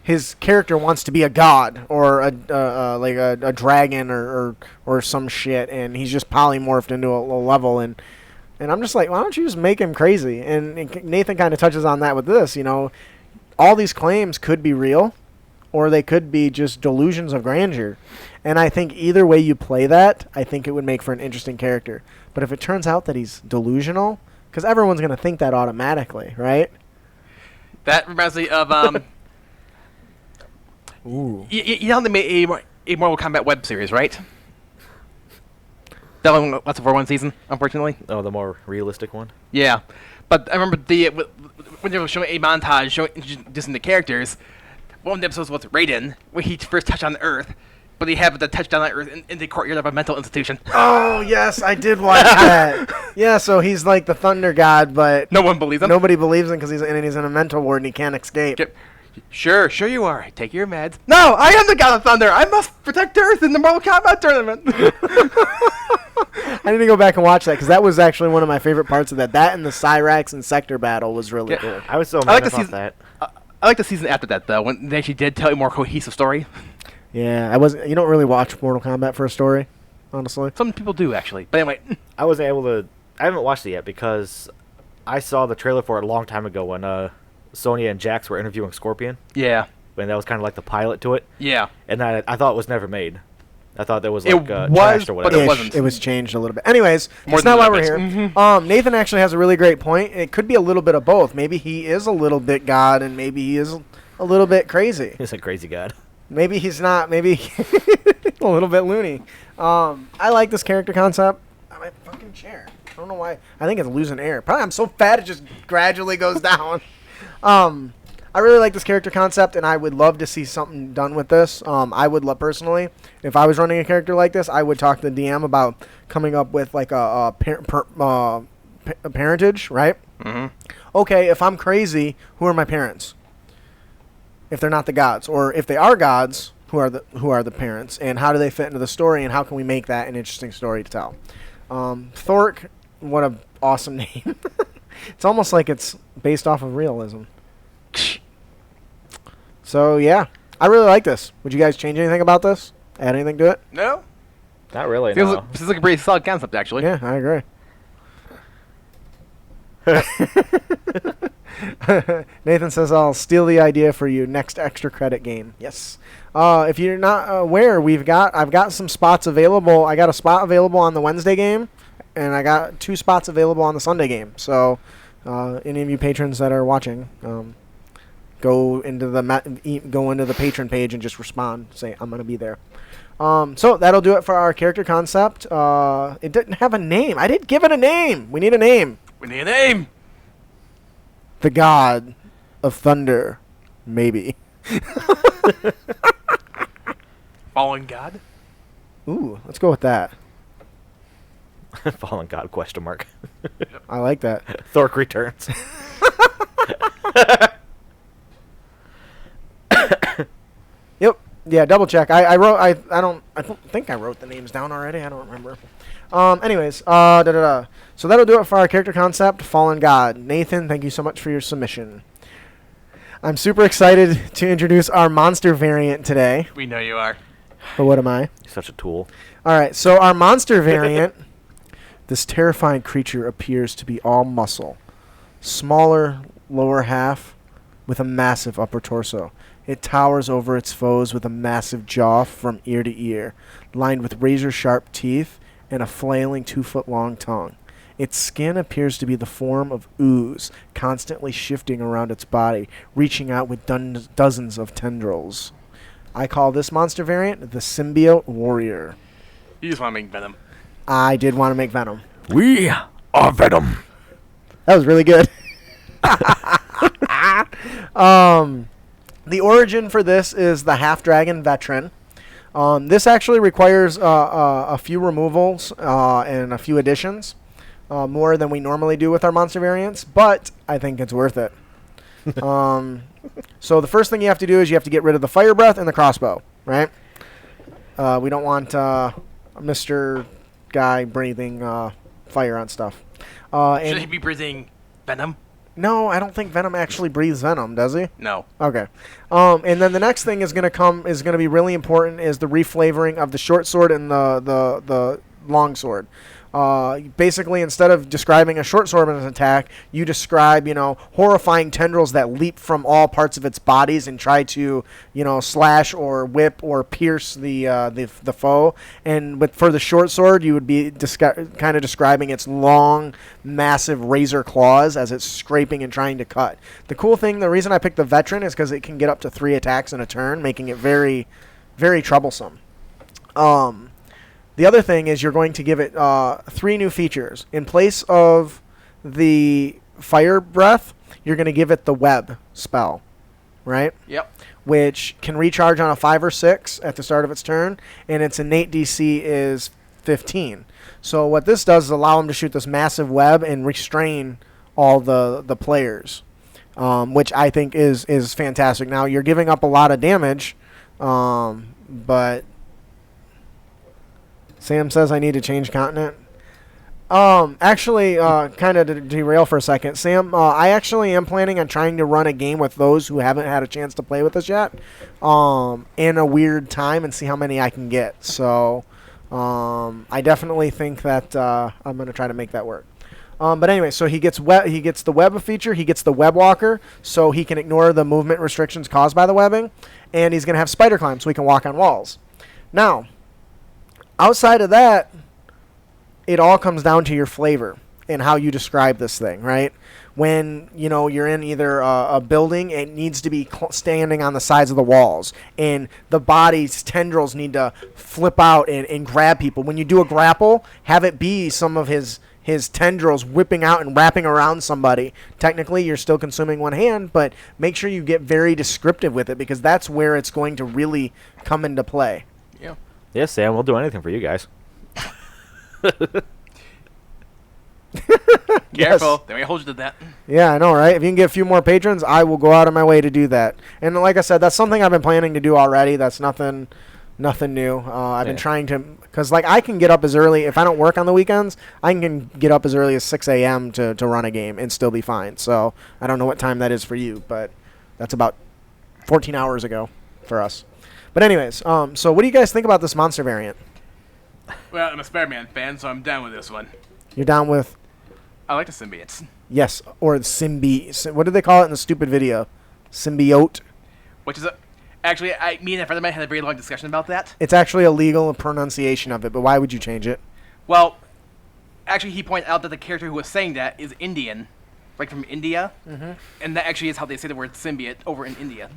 his character wants to be a god or a dragon or some shit, and he's just polymorphed into a level, and I'm just like, why don't you just make him crazy? And Nathan kind of touches on that with this. All these claims could be real, or they could be just delusions of grandeur. And I think either way you play that, I think it would make for an interesting character. But if it turns out that he's delusional, because everyone's going to think that automatically, right? That reminds me of Ooh. you know they made a Mortal Kombat web series, right? That one lasted for one season, unfortunately. Oh, the more realistic one? Yeah, but I remember when they were showing a montage showing introducing the characters. One of the episodes was Raiden, where he first touched on Earth, but he happened to touch down on Earth in the courtyard of a mental institution. Oh, yes, I did watch that. Yeah, so he's like the thunder god, but No one believes him. nobody believes him because he's in a mental ward and he can't escape. Yep. Sure you are. Take your meds. No, I am the god of thunder. I must protect Earth in the Mortal Kombat tournament. I need to go back and watch that because that was actually one of my favorite parts of that. That and the Cyrax and Sector battle was really Yeah. cool. I was so I mad like the about season. that. I like the season after that though, when they actually did tell a more cohesive story. Yeah, you don't really watch Mortal Kombat for a story, honestly. Some people do actually, but anyway. I wasn't able to... I haven't watched it yet because I saw the trailer for it a long time ago when Sonya and Jax were interviewing Scorpion. Yeah. And that was kind of like the pilot to it. Yeah. And I thought it was never made. I thought there was It like was, trashed or but whatever. it wasn't. It was changed a little bit. Anyways, More that's than not a why little we're here. bit. Nathan actually has a really great point. It could be a little bit of both. Maybe he is a little bit God, and maybe he is a little bit crazy. He's a crazy god. Maybe he's not. Maybe a little bit loony. I like this character concept. My fucking chair. I don't know why. I think it's losing air. Probably I'm so fat it just gradually goes down. I really like this character concept, and I would love to see something done with this. I would love personally, if I was running a character like this, I would talk to the DM about coming up with like a parentage, right? Mm-hmm. Okay, if I'm crazy, who are my parents? If they're not the gods, or if they are gods, who are the parents, and how do they fit into the story, and how can we make that an interesting story to tell? Thork, what an awesome name! It's almost like it's based off of realism. So yeah, I really like this. Would you guys change anything about this? Add anything to it? No? Not really, Feels no. like, this is like a pretty solid concept actually. Yeah, I agree. Nathan says, I'll steal the idea for you. Next extra credit game. Yes. If you're not aware, I've got some spots available. I got a spot available on the Wednesday game, and I got 2 spots available on the Sunday game. So any of you patrons that are watching, go into the patron page and just respond. Say, I'm going to be there. So that'll do it for our character concept. It didn't have a name. I didn't give it a name. We need a name. We need a name. The God of Thunder, maybe. Fallen God. Ooh, let's go with that. Fallen god, question mark. I like that. Thork returns. Yep. Yeah, double check. I wrote. I don't think I wrote the names down already. I don't remember. Anyways. So that'll do it for our character concept, Fallen God. Nathan, thank you so much for your submission. I'm super excited to introduce our monster variant today. We know you are. But what am I? Such a tool. All right. So our monster variant. This terrifying creature appears to be all muscle, smaller lower half, with a massive upper torso. It towers over its foes with a massive jaw from ear to ear, lined with razor-sharp teeth and a flailing 2-foot-long tongue. Its skin appears to be the form of ooze, constantly shifting around its body, reaching out with dozens of tendrils. I call this monster variant the Symbiote Warrior. You just want to make Venom. I did want to make Venom. We are Venom. That was really good. The origin for this is the Half-Dragon Veteran. This actually requires a few removals and a few additions, more than we normally do with our monster variants, but I think it's worth it. So the first thing you have to do is you have to get rid of the fire breath and the crossbow, right? We don't want Mr. Guy breathing fire on stuff. Should he be breathing Venom? No, I don't think Venom actually breathes venom, does he? No. Okay. And then the next thing is going to be really important is the reflavoring of the short sword and the long sword. Basically, instead of describing a short sword as an attack, you describe, horrifying tendrils that leap from all parts of its bodies and try to, slash or whip or pierce the foe. And for the short sword, you would be kind of describing its long, massive razor claws as it's scraping and trying to cut. The reason I picked the veteran is because it can get up to 3 attacks in a turn, making it very, very troublesome. The other thing is you're going to give it 3 new features. In place of the fire breath, you're going to give it the web spell, right? Yep. Which can recharge on a 5 or 6 at the start of its turn, and its innate DC is 15. So what this does is allow him to shoot this massive web and restrain all the players, which I think is fantastic. Now, you're giving up a lot of damage, but... Sam says I need to change continent. Actually, kind of to derail for a second, Sam, I actually am planning on trying to run a game with those who haven't had a chance to play with us yet, in a weird time and see how many I can get. So, I definitely think that I'm going to try to make that work. But anyway, so he gets the web feature, he gets the web walker, so he can ignore the movement restrictions caused by the webbing, and he's going to have spider climb, so he can walk on walls. Now, outside of that, it all comes down to your flavor and how you describe this thing, right? When, you're in either a building, it needs to be standing on the sides of the walls. And the body's tendrils need to flip out and grab people. When you do a grapple, have it be some of his tendrils whipping out and wrapping around somebody. Technically, you're still consuming one hand, but make sure you get very descriptive with it because that's where it's going to really come into play. Yeah. Yes, Sam, we'll do anything for you guys. Careful. They may hold you to that. Yeah, I know, right? If you can get a few more patrons, I will go out of my way to do that. And like I said, that's something I've been planning to do already. That's nothing new. I've been trying to, because I can get up as early, if I don't work on the weekends, I can get up as early as 6 a.m. to run a game and still be fine. So I don't know what time that is for you, but that's about 14 hours ago for us. But anyways, so what do you guys think about this monster variant? Well, I'm a Spider-Man fan, so I'm down with this one. You're down with? I like the symbiotes. Yes, or what do they call it in the stupid video? Symbiote? Which is actually, me and a friend of mine had a very long discussion about that. It's actually a legal pronunciation of it, but why would you change it? Well, actually, he pointed out that the character who was saying that is Indian, from India, and that actually is how they say the word symbiote over in India.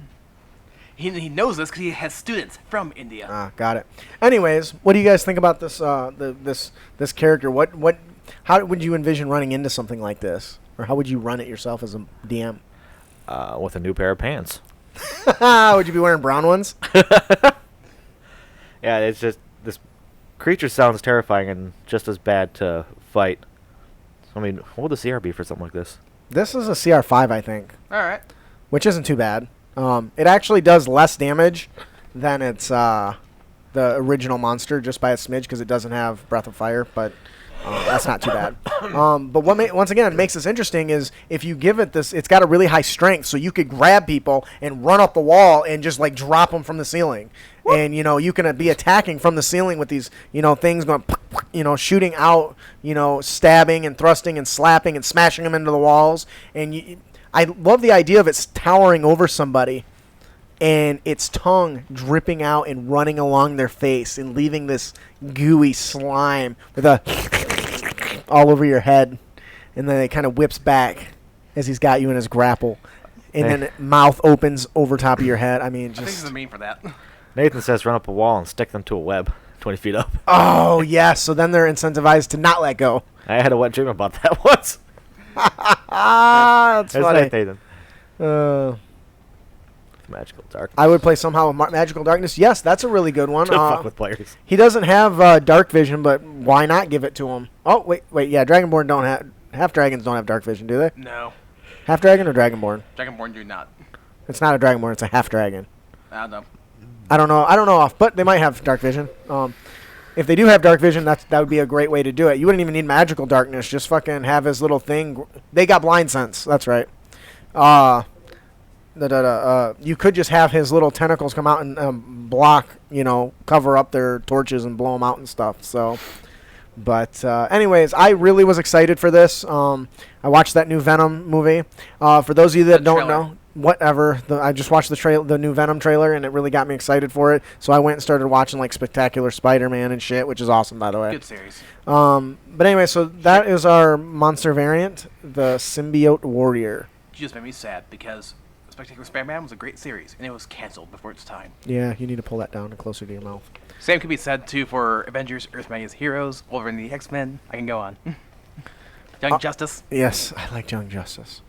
He knows this because he has students from India. Ah, got it. Anyways, what do you guys think about this this character? How would you envision running into something like this, or how would you run it yourself as a DM? With a new pair of pants. Would you be wearing brown ones? Yeah, it's just this creature sounds terrifying and just as bad to fight. I mean, what would the CR be for something like this? This is a CR5, I think. All right. Which isn't too bad. It actually does less damage then it's the original monster just by a smidge because it doesn't have Breath of Fire, but that's not too bad. But once again makes this interesting is if you give it this, it's got a really high strength, so you could grab people and run up the wall and just like drop them from the ceiling. And you can be attacking from the ceiling with these things going, shooting out, stabbing and thrusting and slapping and smashing them into the walls. And I love the idea of it towering over somebody and its tongue dripping out and running along their face and leaving this gooey slime with a all over your head, and then it kind of whips back as he's got you in his grapple, and then mouth opens over top of your head. I mean, I think just there's a meme for that. Nathan says run up a wall and stick them to a web 20 feet up. oh yes. So then they're incentivized to not let go. I had a wet dream about that once. That's It's funny. like Nathan. Magical dark. I would play somehow with Magical Darkness. Yes, that's a really good one. To fuck with players. He doesn't have dark vision, but why not give it to him? Oh wait, yeah, Dragonborn don't have half dragons don't have dark vision, do they? No. Half dragon or Dragonborn? Dragonborn do not. It's not a Dragonborn, it's a half dragon. I don't know. I don't know, but they might have dark vision. If they do have dark vision, that would be a great way to do it. You wouldn't even need magical darkness. Just fucking have his little thing. They got blind sense. That's right. You could just have his little tentacles come out and block, cover up their torches and blow them out and stuff. So, but anyways, I really was excited for this. I watched that new Venom movie. For those of you that don't know, whatever, I just watched the new Venom trailer, and it really got me excited for it. So I went and started watching like Spectacular Spider-Man and shit, which is awesome, by the way. Good series. But anyway, so that is our monster variant, the Symbiote Warrior. You just made me sad because Spectacular Spider-Man was a great series, and it was canceled before its time. Yeah, you need to pull that down and closer to your mouth. Same could be said, too, for Avengers, Earth Magic's Heroes, Wolverine and the X-Men. I can go on. Young Justice. Yes, I like Young Justice.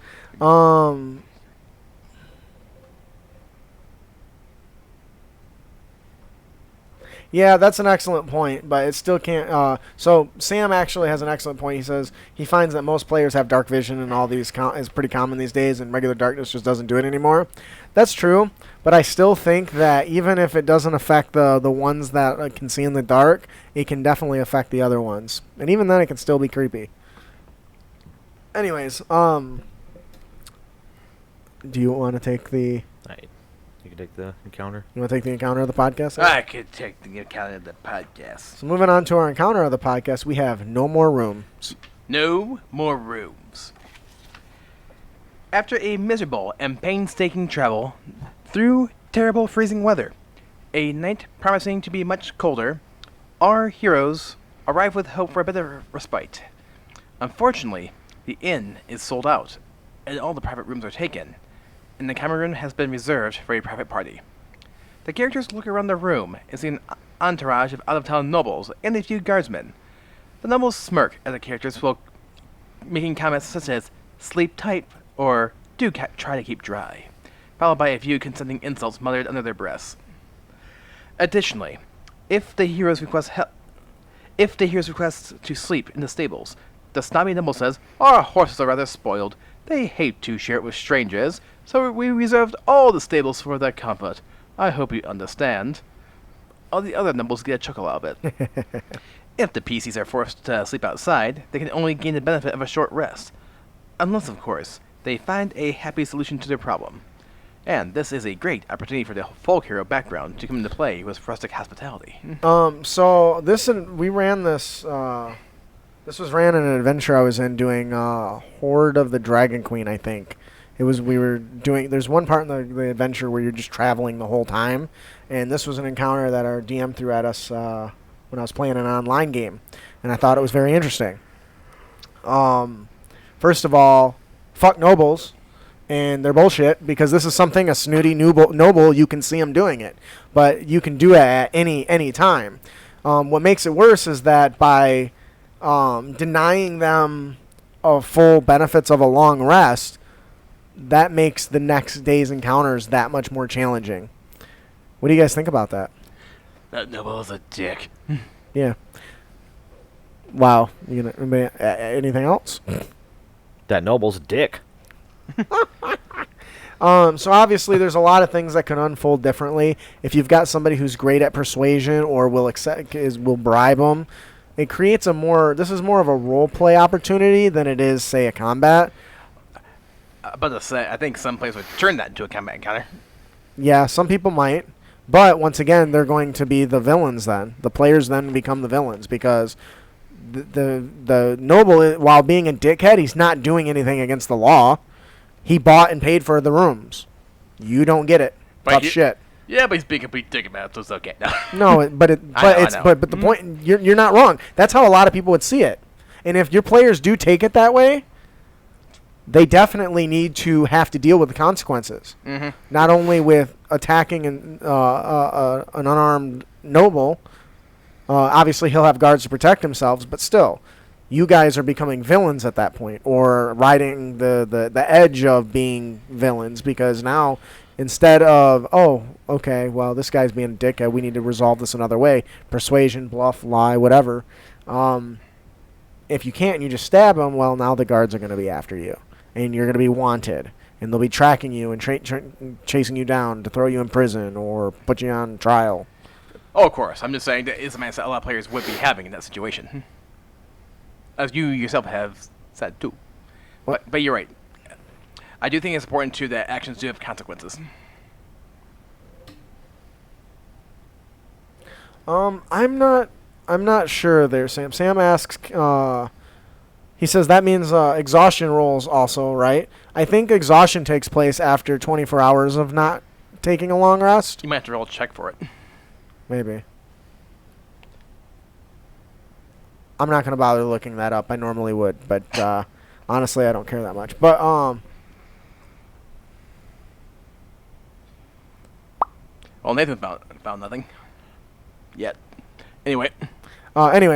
Yeah, that's an excellent point, but it still can't. So Sam actually has an excellent point. He says he finds that most players have dark vision, and all these is pretty common these days, and regular darkness just doesn't do it anymore. That's true, but I still think that even if it doesn't affect the ones that can see in the dark, it can definitely affect the other ones, and even then, it can still be creepy. Anyways, do you want to take the? You can take the encounter. You want to take the encounter of the podcast? I could take the account of the podcast. So moving on to our encounter of the podcast, we have no more rooms. No more rooms. After a miserable and painstaking travel through terrible freezing weather, a night promising to be much colder, our heroes arrive with hope for a bit of respite. Unfortunately, the inn is sold out, and all the private rooms are taken, and the camera room has been reserved for a private party. The characters look around the room and see an entourage of out-of-town nobles and a few guardsmen. The nobles smirk at the characters while making comments such as, "Sleep tight," or "Do try to keep dry," followed by a few consenting insults muttered under their breaths. Additionally, if the heroes request to sleep in the stables, the snobby noble says, "Our horses are rather spoiled. They hate to share it with strangers, so we reserved all the stables for their comfort. I hope you understand." All the other nobles get a chuckle out of it. If the PCs are forced to sleep outside, they can only gain the benefit of a short rest. Unless, of course, they find a happy solution to their problem. And this is a great opportunity for the folk hero background to come into play with rustic hospitality. So we ran this. This was ran in an adventure I was in doing Horde of the Dragon Queen, I think. There's one part in the adventure where you're just traveling the whole time, and this was an encounter that our DM threw at us when I was playing an online game, and I thought it was very interesting. First of all, fuck nobles and they're bullshit, because this is something a snooty noble, you can see them doing it, but you can do it at any time. What makes it worse is that by denying them of full benefits of a long rest, that makes the next day's encounters that much more challenging. What do you guys think about that? That noble's a dick. Yeah. Wow. Anything else? That noble's a dick. So obviously, there's a lot of things that can unfold differently. If you've got somebody who's great at persuasion or will bribe them, it creates This is more of a role play opportunity than it is, say, a combat. But to say, I think some players would turn that into a combat encounter. Yeah, some people might, but once again, they're going to be the villains. Then the players then become the villains because the noble, while being a dickhead, he's not doing anything against the law. He bought and paid for the rooms. You don't get it. Tough shit. Yeah, but he's being a complete dick about it, so it's okay. No, but the point, you're not wrong. That's how a lot of people would see it. And if your players do take it that way, they definitely need to have to deal with the consequences. Mm-hmm. Not only with attacking an unarmed noble. Obviously, he'll have guards to protect themselves, but still, you guys are becoming villains at that point, or riding the edge of being villains, because now, instead of, oh, okay, well, this guy's being a dickhead, we need to resolve this another way, persuasion, bluff, lie, whatever. If you can't and you just stab him, well, now the guards are going to be after you, and you're going to be wanted, and they'll be tracking you and chasing you down to throw you in prison or put you on trial. Oh, of course. I'm just saying that is a mindset a lot of players would be having in that situation. As you yourself have said, too. But you're right. I do think it's important, too, that actions do have consequences. I'm not sure there, Sam. Sam asks, he says that means exhaustion rolls also, right? I think exhaustion takes place after 24 hours of not taking a long rest. You might have to roll a check for it. Maybe. I'm not going to bother looking that up. I normally would, but honestly, I don't care that much. But well, Nathan found nothing yet. Anyway.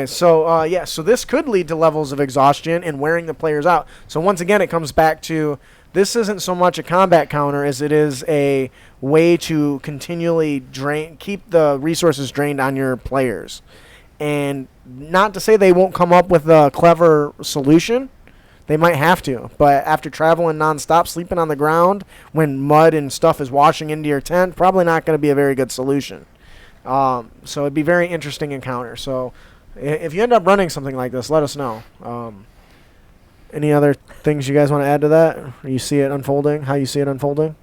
So this could lead to levels of exhaustion and wearing the players out. So once again, it comes back to this isn't so much a combat counter as it is a way to continually keep the resources drained on your players. And not to say they won't come up with a clever solution. They might have to. But after traveling nonstop, sleeping on the ground, when mud and stuff is washing into your tent, probably not going to be a very good solution. So it'd be a very interesting encounter. So if you end up running something like this, let us know. Any other things you guys want to add to that? Or you see it unfolding? How you see it unfolding?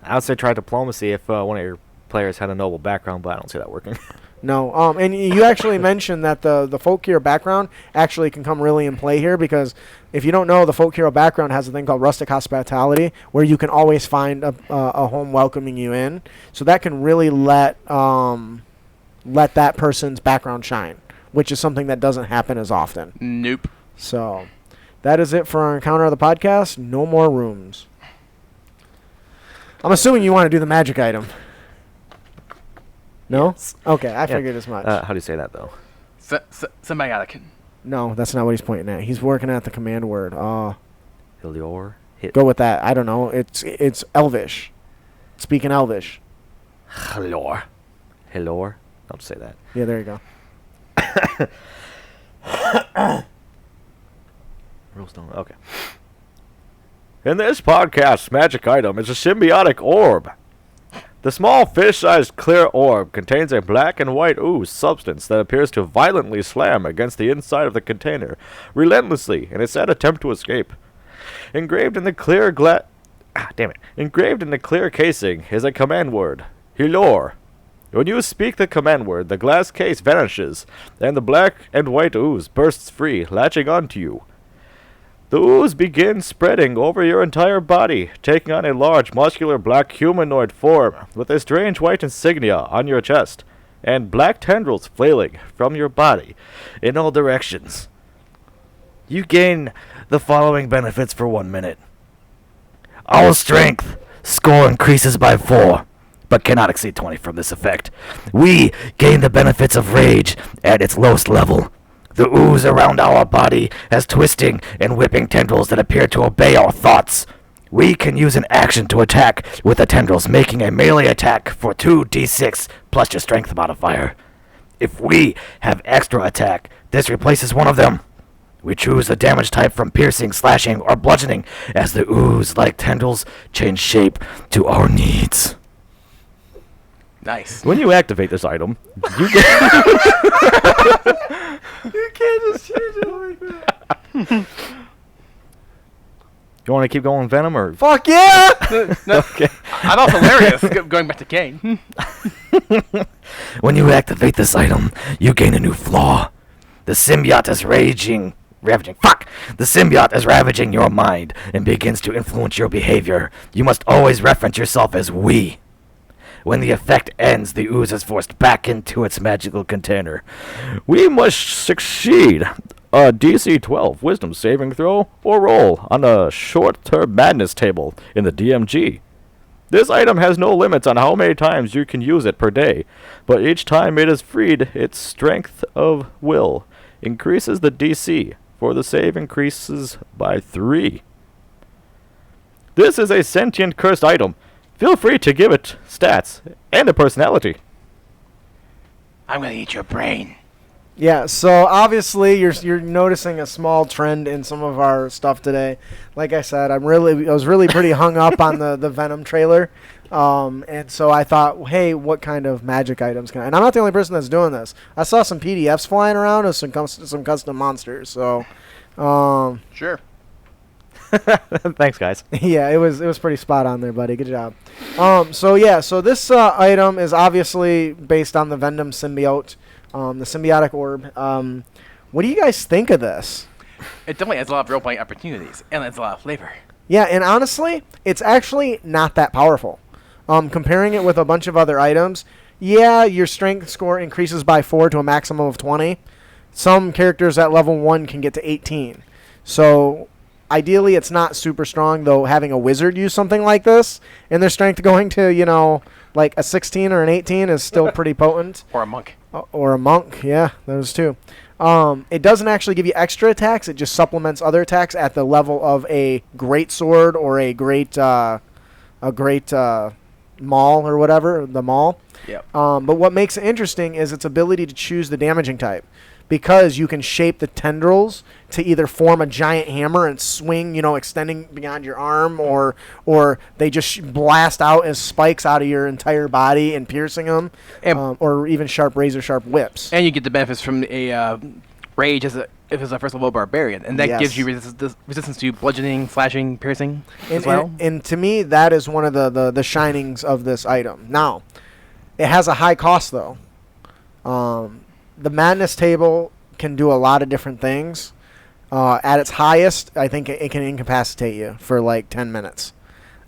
I would say try diplomacy if one of your players had a noble background, but I don't see that working. No. And you actually mentioned that the folk hero background actually can come really in play here, because if you don't know, the folk hero background has a thing called rustic hospitality, where you can always find a home welcoming you in. So that can really let that person's background shine, which is something that doesn't happen as often. Nope. So that is it for our encounter of the podcast. No more rooms. I'm assuming you want to do the magic item. No? Yes. Okay, I figured as much. How do you say that, though? Symbiotic. No, that's not what he's pointing at. He's working at the command word. Hilior? Go with that. I don't know. It's Elvish. Speaking Elvish. Hilor. Hilor? Don't say that. Yeah, there you go. Rulestone. Okay. In this podcast's magic item is a symbiotic orb. The small fish-sized clear orb contains a black and white ooze substance that appears to violently slam against the inside of the container, relentlessly in its sad attempt to escape. Engraved in the clear casing is a command word, Hilor. When you speak the command word, the glass case vanishes, and the black and white ooze bursts free, latching onto you. The ooze begins spreading over your entire body, taking on a large, muscular black humanoid form with a strange white insignia on your chest, and black tendrils flailing from your body in all directions. You gain the following benefits for 1 minute. All strength score increases by 4, but cannot exceed 20 from this effect. We gain the benefits of rage at its lowest level. The ooze around our body has twisting and whipping tendrils that appear to obey our thoughts. We can use an action to attack with the tendrils, making a melee attack for 2d6 plus your strength modifier. If we have extra attack, this replaces one of them. We choose the damage type from piercing, slashing, or bludgeoning as the ooze-like tendrils change shape to our needs. Nice. When you activate this item, you get... You can't just change it like that. You want to keep going Venom, or... Fuck yeah! Okay. I thought it was hilarious going back to Kane. When you activate this item, you gain a new flaw. The symbiote is ravaging. The symbiote is ravaging your mind and begins to influence your behavior. You must always reference yourself as we. When the effect ends, the ooze is forced back into its magical container. We must succeed a DC 12 Wisdom saving throw or roll on a short-term madness table in the DMG. This item has no limits on how many times you can use it per day, but each time it is freed, its strength of will increases the DC, for the save increases by 3. This is a sentient cursed item. Feel free to give it stats and a personality. I'm gonna eat your brain. Yeah, so obviously you're noticing a small trend in some of our stuff today. Like I said, I was really pretty hung up on the Venom trailer, and so I thought, hey, what kind of magic items can I? And I'm not the only person that's doing this. I saw some PDFs flying around of some custom monsters. So, Sure. Thanks, guys. yeah, it was pretty spot on there, buddy. Good job. So this item is obviously based on the Venom symbiote. The symbiotic orb. What do you guys think of this? It definitely has a lot of role-playing opportunities, and it's a lot of flavor. Yeah, and honestly, it's actually not that powerful. Comparing it with a bunch of other items, yeah, your strength score increases by 4 to a maximum of 20. Some characters at level 1 can get to 18. So, ideally, it's not super strong, though having a wizard use something like this, and their strength going to, like a 16 or an 18 is still pretty potent. Or a monk. Or a monk, yeah, those two. It doesn't actually give you extra attacks. It just supplements other attacks at the level of a great sword or a great maul or whatever, the maul. Yep. But what makes it interesting is its ability to choose the damaging type, because you can shape the tendrils to either form a giant hammer and swing, extending beyond your arm, or they just blast out as spikes out of your entire body and piercing them, or even razor-sharp whips. And you get the benefits from a rage if it's a first level barbarian, and that gives you resistance to bludgeoning, slashing, piercing as well. And to me, that is one of the shinings of this item. Now, it has a high cost, though. The madness table can do a lot of different things. At its highest, I think it can incapacitate you for like 10 minutes.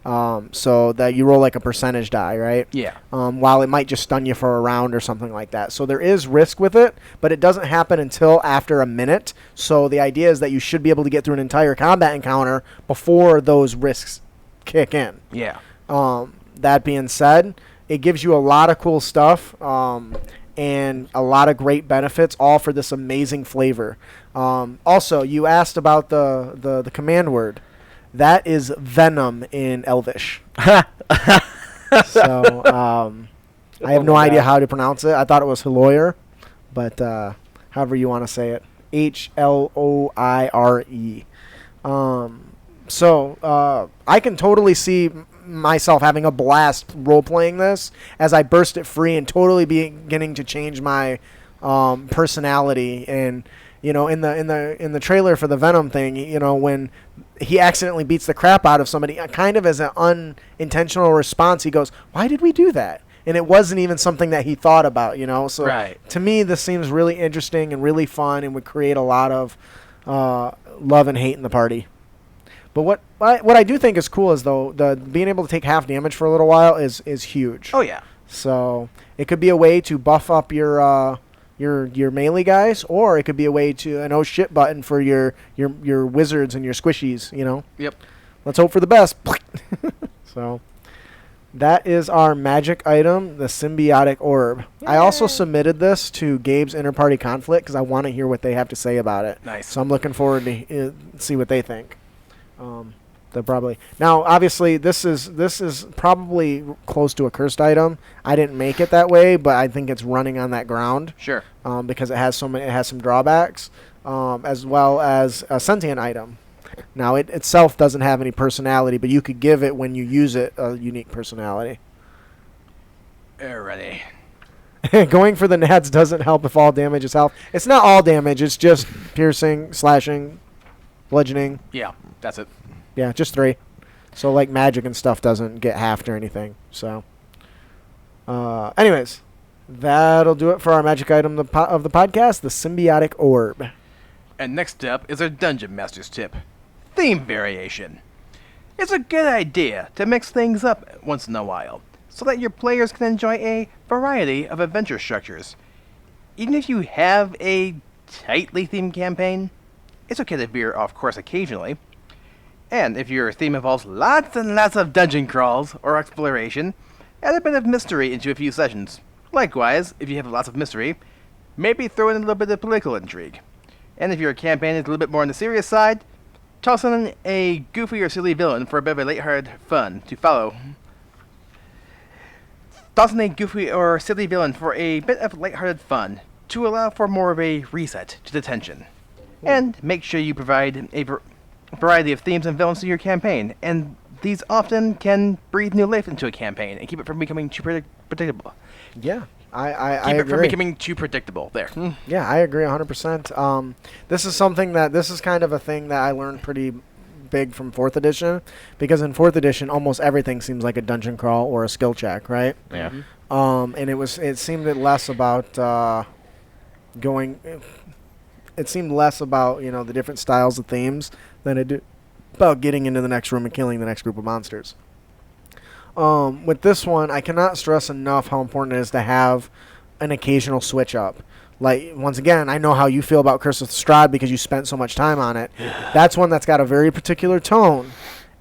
So that you roll like a percentage die, right? Yeah. While it might just stun you for a round or something like that. So there is risk with it, but it doesn't happen until after a minute. So the idea is that you should be able to get through an entire combat encounter before those risks kick in. Yeah. That being said, it gives you a lot of cool stuff. And a lot of great benefits, all for this amazing flavor. Also, you asked about the command word. That is venom in Elvish. So, I have no idea how to pronounce it. I thought it was Heloire, but however you want to say it. Hloire. So, I can totally see myself having a blast role-playing this as I burst it free and totally beginning to change my personality. And in the trailer for the Venom thing, when he accidentally beats the crap out of somebody, kind of as an unintentional response, he goes, "Why did we do that?" And it wasn't even something that he thought about, So right. To me, this seems really interesting and really fun, and would create a lot of love and hate in the party. But what I do think is cool is, though, the being able to take half damage for a little while is huge. Oh yeah. So it could be a way to buff up your melee guys, or it could be a way to an oh shit button for your wizards and your squishies. Yep. Let's hope for the best. So that is our magic item, the symbiotic orb. Yay. I also submitted this to Gabe's Interparty Conflict because I want to hear what they have to say about it. Nice. So I'm looking forward to see what they think. They're probably now. Obviously, this is probably close to a cursed item. I didn't make it that way, but I think it's running on that ground. Sure. Because it has some drawbacks. as well as a sentient item. Now, it itself doesn't have any personality, but you could give it, when you use it, a unique personality. Alrighty. Going for the nads doesn't help if all damage is health. It's not all damage. It's just piercing, slashing, bludgeoning. Yeah, that's it. Yeah, just 3. So, like, magic and stuff doesn't get halved or anything. So, anyways, that'll do it for our magic item of the podcast, the symbiotic orb. And next up is our Dungeon Master's tip. Theme variation. It's a good idea to mix things up once in a while, so that your players can enjoy a variety of adventure structures. Even if you have a tightly themed campaign, it's okay to veer off course occasionally. And if your theme involves lots and lots of dungeon crawls or exploration, add a bit of mystery into a few sessions. Likewise, if you have lots of mystery, maybe throw in a little bit of political intrigue. And if your campaign is a little bit more on the serious side, toss in a goofy or silly villain for a bit of a lighthearted fun to follow. Toss in a goofy or silly villain for a bit of lighthearted fun to allow for more of a reset to the tension. And make sure you provide a variety of themes and villains to your campaign, and these often can breathe new life into a campaign and keep it from becoming too predictable. Yeah, I Keep it agree. from becoming too predictable. There. Yeah, I agree 100%. This is kind of a thing that I learned pretty big from 4th edition, because in 4th edition almost everything seems like a dungeon crawl or a skill check, right? Yeah. And it seemed less about going. It seemed less about the different styles of themes than it did about getting into the next room and killing the next group of monsters. With this one, I cannot stress enough how important it is to have an occasional switch up. Like, once again, I know how you feel about Curse of Strahd because you spent so much time on it. That's one that's got a very particular tone.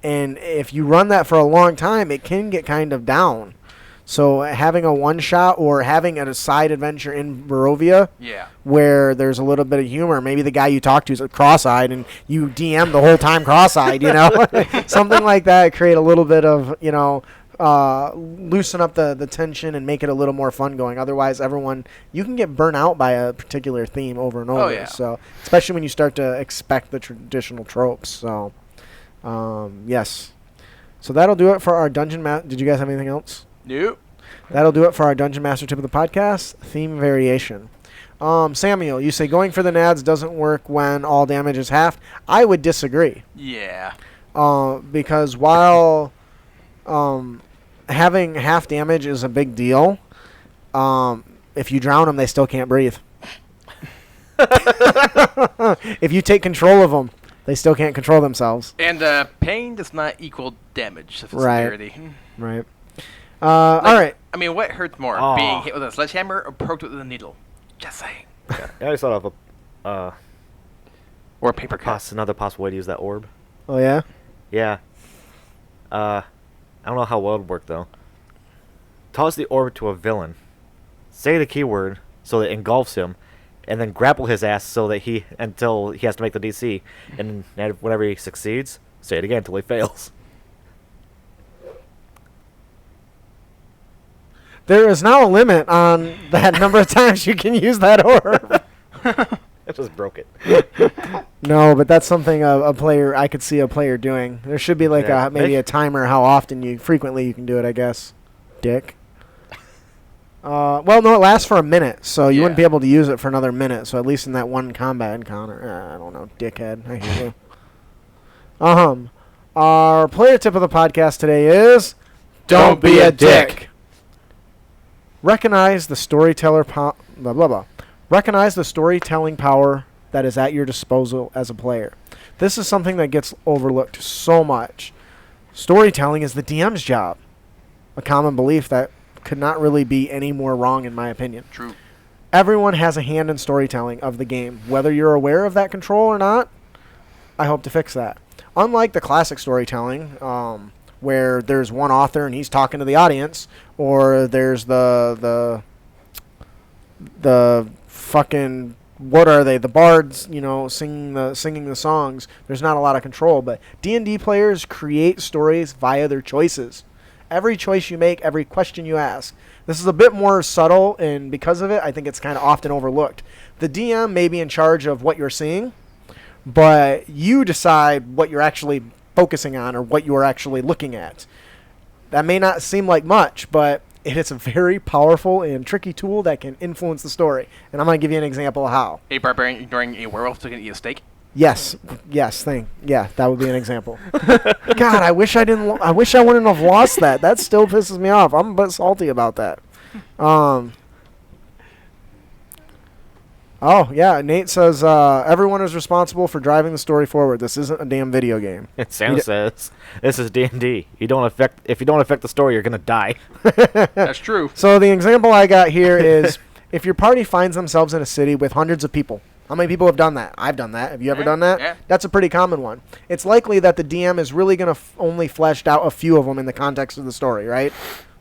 And if you run that for a long time, it can get kind of down. So having a one-shot or having a side adventure in Barovia Yeah. where there's a little bit of humor. Maybe the guy you talk to is cross-eyed and you DM the whole time cross-eyed, Something like that. Create a little bit of, loosen up the tension and make it a little more fun going. Otherwise, you can get burnt out by a particular theme over and over. Oh, yeah. So, especially when you start to expect the traditional tropes. So, yes. So that'll do it for our Dungeon Master. Did you guys have anything else? Nope. That'll do it for our Dungeon Master tip of the podcast, theme variation. Samuel, you say going for the nads doesn't work when all damage is halved. I would disagree. Yeah. Because while having half damage is a big deal, if you drown them, they still can't breathe. If you take control of them, they still can't control themselves. And pain does not equal damage. Right. Severity. Right. All right. I mean, what hurts more, Aw. being hit with a sledgehammer or poked with a needle? Just saying. Yeah, I always thought of Or a paper cut. another possible way to use that orb. Oh, yeah? Yeah. I don't know how well it would work, though. Toss the orb to a villain. Say the keyword so that it engulfs him, and then grapple his ass until he has to make the DC. And whenever he succeeds, say it again until he fails. There is now a limit on that number of times you can use that orb. I just broke it. No, but that's something I could see a player doing. There should be maybe a timer how frequently you can do it, I guess. Dick. Well, no, it lasts for a minute, so you wouldn't be able to use it for another minute. So at least in that one combat encounter, I don't know, dickhead. I hear you. Our player tip of the podcast today is Don't be a dick. Recognize the storyteller blah blah blah. Recognize the storytelling power that is at your disposal as a player. This is something that gets overlooked so much. Storytelling is the DM's job. A common belief that could not really be any more wrong in my opinion. True. Everyone has a hand in storytelling of the game. Whether you're aware of that control or not, I hope to fix that. Unlike the classic storytelling, where there's one author and he's talking to the audience, or there's the fucking, what are they, the bards, singing the songs. There's not a lot of control, but D&D players create stories via their choices. Every choice you make, every question you ask. This is a bit more subtle, and because of it, I think it's kind of often overlooked. The DM may be in charge of what you're seeing, but you decide what you're actually focusing on or what you're actually looking at. That may not seem like much, but it is a very powerful and tricky tool that can influence the story. And I'm going to give you an example of how. A barbarian ignoring a werewolf so he can eat a steak. Yes, that would be an example. God, I wish I wouldn't have lost that. That still pisses me off. I'm a bit salty about that. Oh yeah, Nate says everyone is responsible for driving the story forward. This isn't a damn video game. Sam says this is D&D. If you don't affect the story, you're gonna die. That's true. So the example I got here is if your party finds themselves in a city with hundreds of people. How many people have done that? I've done that. Have you ever done that? Yeah. That's a pretty common one. It's likely that the DM is really going to only fleshed out a few of them in the context of the story, right?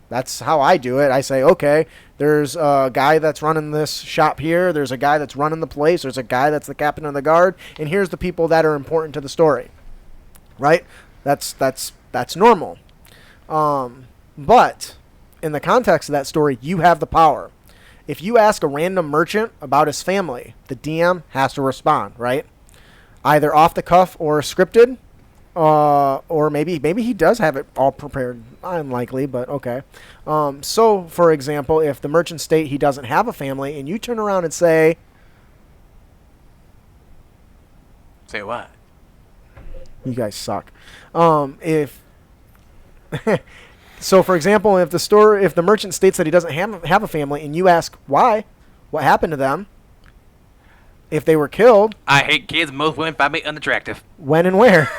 That's how I do it. I say, okay, there's a guy that's running this shop here. There's a guy that's running the place. There's a guy that's the captain of the guard. And here's the people that are important to the story, right? That's normal. But in the context of that story, you have the power. If you ask a random merchant about his family, the DM has to respond, right? Either off the cuff or scripted, or maybe he does have it all prepared. Unlikely, but okay. So, for example, if the merchant state he doesn't have a family, and you turn around and say... Say what? You guys suck. So, for example, if the merchant states that he doesn't have a family, and you ask why, what happened to them, if they were killed, I hate kids. Most women find me unattractive. when and where,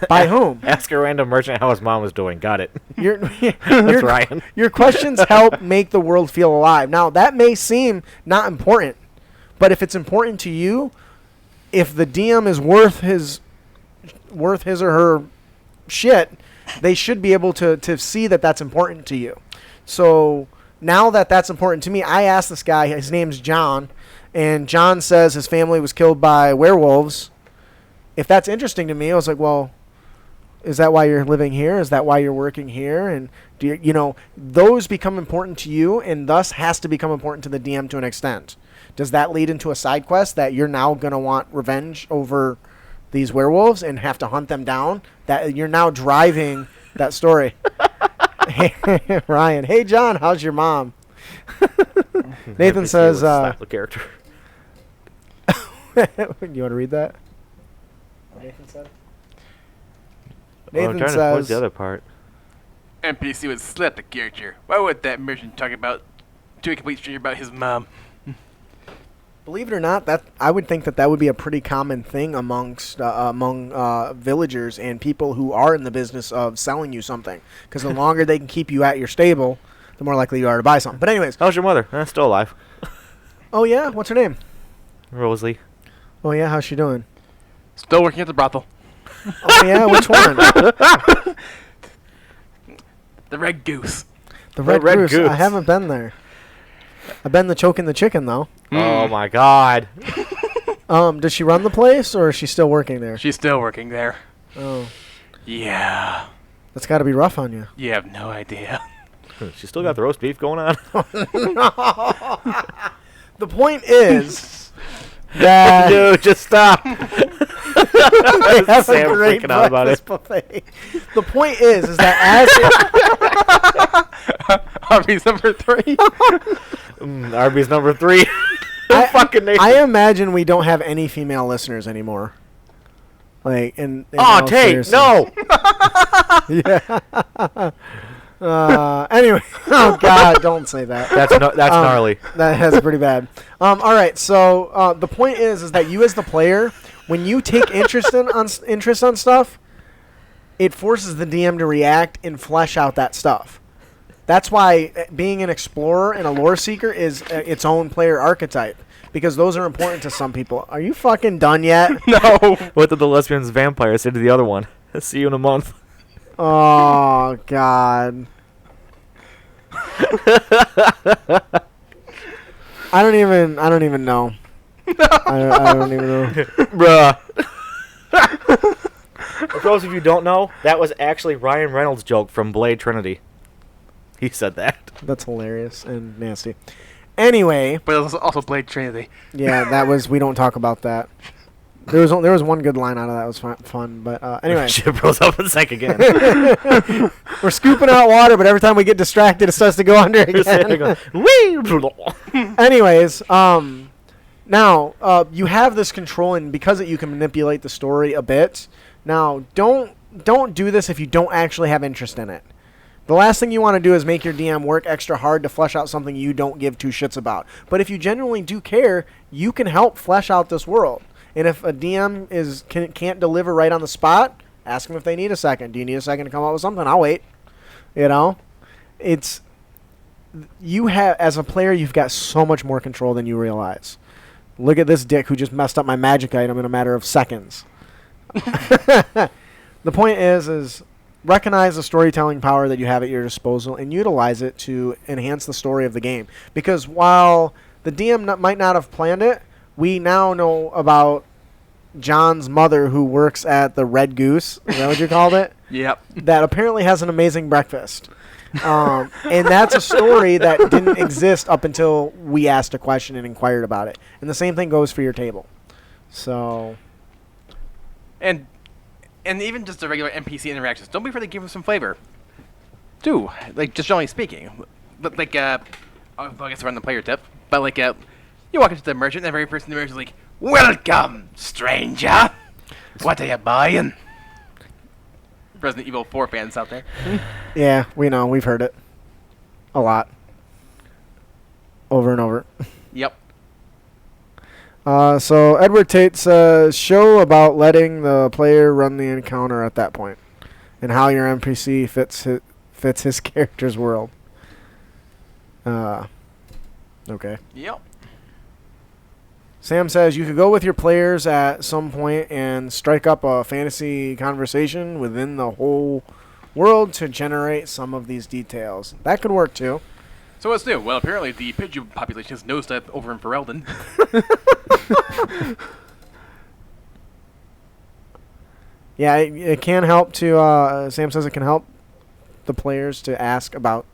by whom, Ask a random merchant how his mom was doing. Got it. That's Ryan. Your questions help make the world feel alive. Now, that may seem not important, but if it's important to you, if the DM is worth his or her shit, they should be able to see that that's important to you. So now that that's important to me, I asked this guy, his name's John, and John says his family was killed by werewolves. If that's interesting to me, I was like, well, is that why you're living here? Is that why you're working here? And do you those become important to you, and thus has to become important to the DM to an extent. Does that lead into a side quest that you're now going to want revenge over these werewolves and have to hunt them down? That you're now driving that story. Hey, Ryan. Hey, John. How's your mom? Nathan says. Slap the character. You want to read that? What Nathan said. Nathan I'm trying to says. what's the other part? NPC would slap the character. Why would that merchant talk about to a complete stranger about his mom? Believe it or not, that I would think that would be a pretty common thing among villagers and people who are in the business of selling you something. Because the longer they can keep you at your stable, the more likely you are to buy something. But anyways. How's your mother? Still alive. Oh, yeah? What's her name? Rosalie. Oh, yeah? How's she doing? Still working at the brothel. Oh, yeah? Which one? The Red Goose. The Red Goose. I haven't been there. I've been the Choking the Chicken, though. Oh my God. Does she run the place, or is she still working there? She's still working there. Oh. Yeah. That's got to be rough on you. You have no idea. She still got the roast beef going on. The point is that... Dude, just stop. They have Sam a great freaking out about breakfast buffet. The point is that as... Arby's number 3. Arby's number 3. I imagine we don't have any female listeners anymore. Like, in Oh, all Tate, seriousness. no. Yeah. Anyway, oh God, don't say that. That's gnarly. That's pretty bad. All right, so the point is that you as the player, when you take interest on stuff, it forces the DM to react and flesh out that stuff. That's why being an explorer and a lore seeker is its own player archetype, because those are important to some people. Are you fucking done yet? No. What did the lesbian's vampire say to the other one? See you in a month. Oh God. I don't even know. I don't even know. Bruh. For those of you who don't know, that was actually Ryan Reynolds' joke from Blade Trinity. He said that. That's hilarious and nasty. Anyway, But it was also Blade Trinity. yeah, that was. We don't talk about that. There was one good line out of that. It was fun. But anyway, Ship rolls up and sank again. we're scooping out water, but every time we get distracted, it starts to go under again. Whee! Anyways, now you have this control, and because you can manipulate the story a bit. Now, don't do this if you don't actually have interest in it. The last thing you want to do is make your DM work extra hard to flesh out something you don't give two shits about. But if you genuinely do care, you can help flesh out this world. And if a DM can't deliver right on the spot, ask them if they need a second. Do you need a second to come up with something? I'll wait. You know, as a player, you've got so much more control than you realize. Look at this dick who just messed up my magic item in a matter of seconds. The point is recognize the storytelling power that you have at your disposal and utilize it to enhance the story of the game. Because while the DM might not have planned it, we now know about John's mother who works at the Red Goose. Is that what you called it? Yep. That apparently has an amazing breakfast. And that's a story that didn't exist up until we asked a question and inquired about it. And the same thing goes for your table. So... And even just the regular NPC interactions, don't be afraid to give them some flavor. Do, like, just generally speaking. But, like, I guess around the player tip, but, like, you walk into the merchant, and the very person in the merchant is like, "Welcome, stranger! What are you buying?" Resident Evil 4 fans out there. yeah, we know. We've heard it. A lot. Over and over. Yep. So Edward Tate says, show about letting the player run the encounter at that point, and how your NPC fits his character's world. Okay. Yep. Sam says, you could go with your players at some point and strike up a fantasy conversation within the whole world to generate some of these details. That could work too. So what's new? Well, apparently the Pidgey population has nosedived over in Ferelden. Yeah, it can help to, Sam says it can help the players to ask about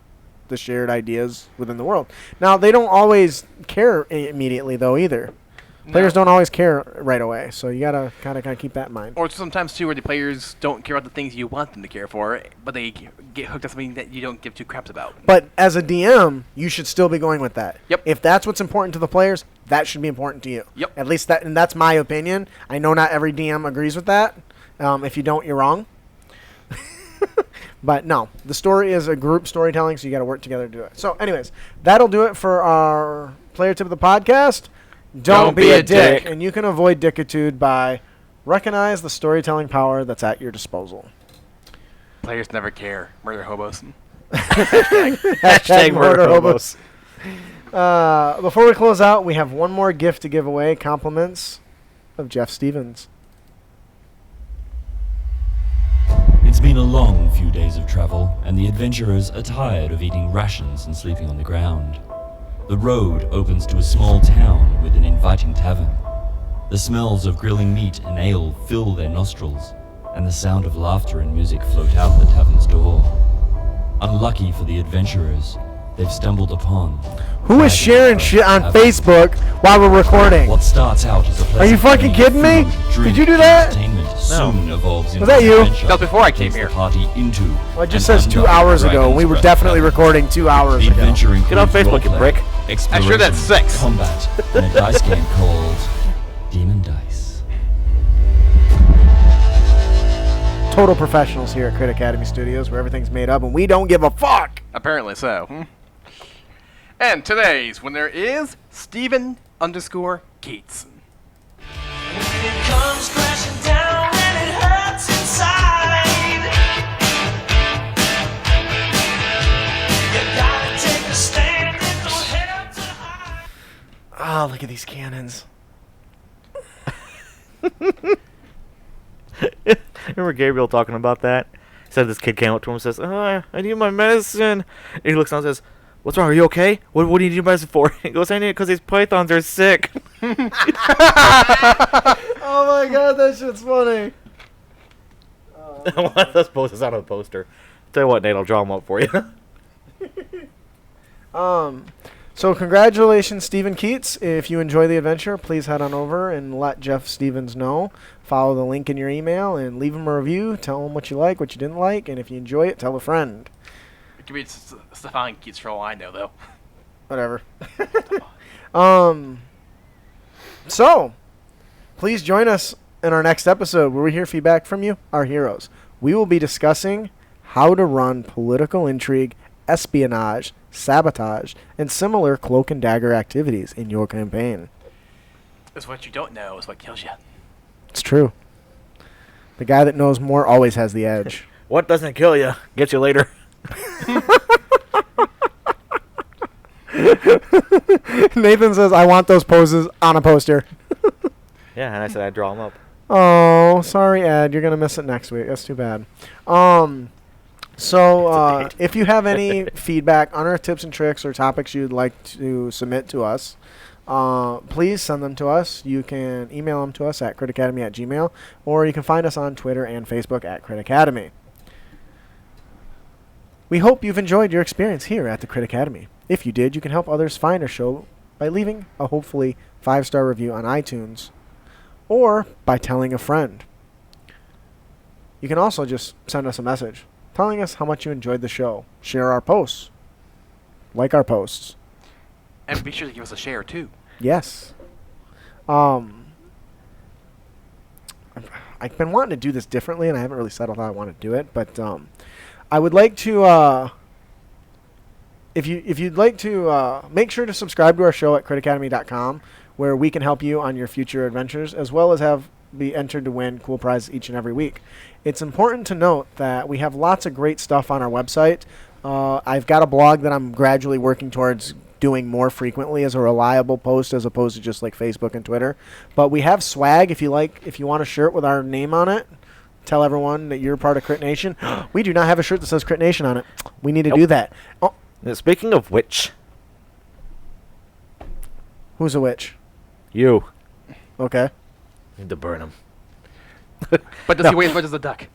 the shared ideas within the world. Now, they don't always care immediately, though, either. Players don't always care right away, so you gotta kind of keep that in mind. Or sometimes, too, where the players don't care about the things you want them to care for, but they get hooked on something that you don't give two craps about. But as a DM, you should still be going with that. Yep. If that's what's important to the players, that should be important to you. Yep. At least that, and that's my opinion. I know not every DM agrees with that. If you don't, you're wrong. But no, the story is a group storytelling, so you got to work together to do it. So, anyways, that'll do it for our player tip of the podcast. Don't be a dick. And you can avoid dickitude by recognize the storytelling power that's at your disposal. Players never care. Murder hobos. Hashtag murder hobos. Before we close out, we have one more gift to give away. Compliments of Jeff Stevens. It's been a long few days of travel, and the adventurers are tired of eating rations and sleeping on the ground. The road opens to a small town with an inviting tavern. The smells of grilling meat and ale fill their nostrils, and the sound of laughter and music float out the tavern's door. Unlucky for the adventurers, they've stumbled upon... Who is sharing shit on Facebook while we're recording? What starts out as a Are you fucking kidding me? Did you do that? Soon evolves into Was that you? adventure That was before I came takes the here. Party into Well, it just an says 2 undying hours ago, and we were dragon's definitely breath. recording 2 hours The ago. adventure Get on includes Facebook, you roleplay, prick. I'm sure that's exploration, 6. combat, and a dice game called Demon Dice. Total professionals here at Crit Academy Studios, where everything's made up, and we don't give a fuck. Apparently so. And today's winner is Steven_Keats. When it comes crashing down and it hurts inside, you gotta take a stand and don't have to hide. Oh, look at these cannons. Remember Gabriel talking about that? He said this kid came up to him and says, "Oh, I need my medicine." And he looks down and says, "What's wrong? Are you okay? What do you need medicine for?" He goes, "I need it because these pythons are sick." Oh my god, that shit's funny. I want those poses out of the poster. Tell you what, Nate, I'll draw them up for you. So congratulations, Stephen Keats. If you enjoy the adventure, please head on over and let Jeff Stevens know. Follow the link in your email and leave him a review. Tell him what you like, what you didn't like, and if you enjoy it, tell a friend. It could be Stefan Keats for all I know, though. Whatever. So, please join us in our next episode where we hear feedback from you, our heroes. We will be discussing how to run political intrigue, espionage, sabotage, and similar cloak and dagger activities in your campaign. Because what you don't know is what kills you. It's true. The guy that knows more always has the edge. What doesn't kill you gets you later. Nathan says, I want those poses on a poster. Yeah, and I said I'd draw them up. Oh, sorry, Ed. You're going to miss it next week. That's too bad. If you have any feedback on our tips and tricks or topics you'd like to submit to us, please send them to us. You can email them to us at critacademy@gmail.com, or you can find us on Twitter and Facebook at Crit Academy. We hope you've enjoyed your experience here at the Crit Academy. If you did, you can help others find our show by leaving a hopefully 5-star review on iTunes, or by telling a friend. You can also just send us a message telling us how much you enjoyed the show. Share our posts. Like our posts. And be sure to give us a share, too. Yes. I've been wanting to do this differently, and I haven't really settled how I want to do it, but I would like to, if you'd like to, make sure to subscribe to our show at critacademy.com, where we can help you on your future adventures, as well as be entered to win cool prizes each and every week. It's important to note that we have lots of great stuff on our website. I've got a blog that I'm gradually working towards doing more frequently as a reliable post, as opposed to just like Facebook and Twitter. But we have swag. If you want a shirt with our name on it, tell everyone that you're part of Crit Nation. We do not have a shirt that says Crit Nation on it. We need to do that. Oh, Now, speaking of which, who's a witch? you Okay. need to burn him. But does he weigh as much as a duck?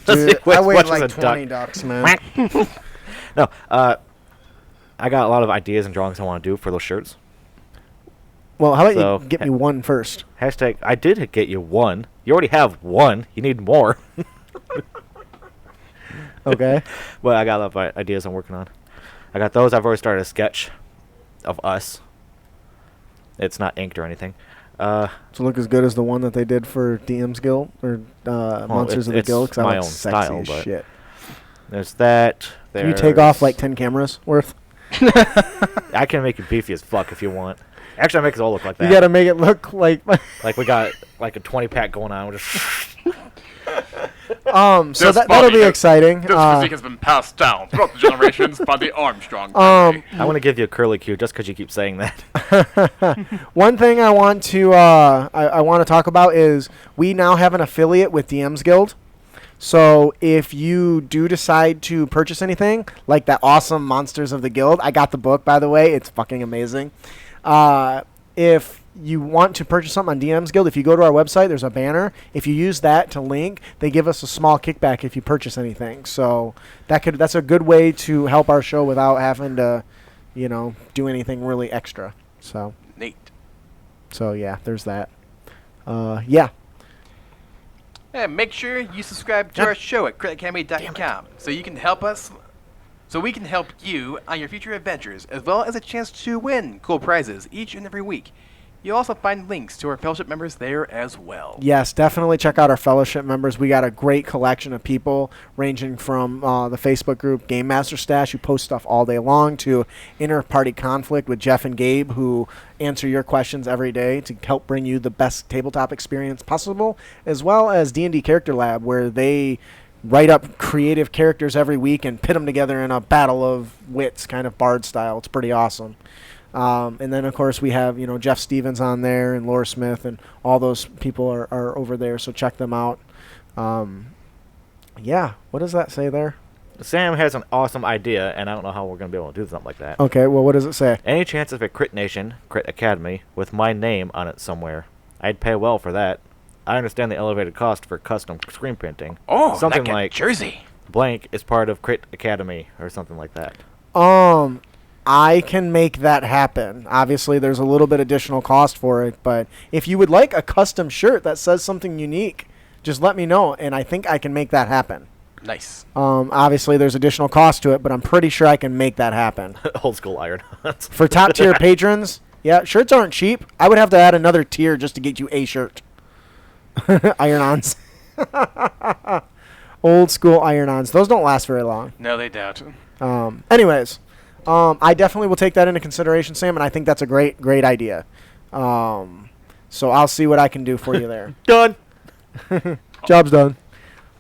Dude, I weighed Watch like as a 20 duck. ducks, man. No, I got a lot of ideas and drawings I want to do for those shirts. Well, how about So, you get me one first? Hashtag, I did get you one. You already have one. You need more. Okay. But I got a lot of ideas I'm working on. I got those. I've already started a sketch of us. It's not inked or anything. To look as good as the one that they did for DM's Guild or Monsters of the it's Guild, because I my look own sexy style, as but shit. There's that. Can you take off like 10 cameras worth? I can make you beefy as fuck if you want. Actually, I make us all look like that. You got to make it look like. Like we got like a 20-pack going on. We're just So that'll be exciting. has been passed down throughout the generations by the Armstrong family. I want to give you a curly cue just because you keep saying that. One thing I want to I want to talk about is we now have an affiliate with DM's Guild. So if you do decide to purchase anything, like that awesome Monsters of the Guild, I got the book, by the way. It's fucking amazing. If you want to purchase something on DM's Guild, if you go to our website, there's a banner. If you use that to link, they give us a small kickback if you purchase anything. So that's a good way to help our show without having to, do anything really extra. So Neat. So yeah, there's that. Yeah. And make sure you subscribe to our show at critacademy.com so you can help us. So we can help you on your future adventures, as well as a chance to win cool prizes each and every week. You'll also find links to our fellowship members there as well. Yes, definitely check out our fellowship members. We got a great collection of people ranging from the Facebook group Game Master Stash, who posts stuff all day long, to Inter-Party Conflict with Jeff and Gabe, who answer your questions every day to help bring you the best tabletop experience possible, as well as D&D Character Lab, where they write up creative characters every week and pit them together in a battle of wits, kind of bard style. It's pretty awesome. And then, of course, we have, Jeff Stevens on there and Laura Smith, and all those people are over there, so check them out. Yeah, what does that say there? Sam has an awesome idea, and I don't know how we're going to be able to do something like that. Okay, well, what does it say? Any chance of a Crit Nation, Crit Academy, with my name on it somewhere? I'd pay well for that. I understand the elevated cost for custom screen printing. Oh, something that like Jersey. blank is part of Crit Academy or something like that. I can make that happen. Obviously, there's a little bit additional cost for it, but if you would like a custom shirt that says something unique, just let me know, and I think I can make that happen. Nice. Obviously, there's additional cost to it, but I'm pretty sure I can make that happen. Old school iron. For top tier patrons, yeah, shirts aren't cheap. I would have to add another tier just to get you a shirt. Iron-ons. Old school iron-ons. Those don't last very long. No, they don't. Anyways, I definitely will take that into consideration, Sam, and I think that's a great idea. So I'll see what I can do for you there. Done. Job's done.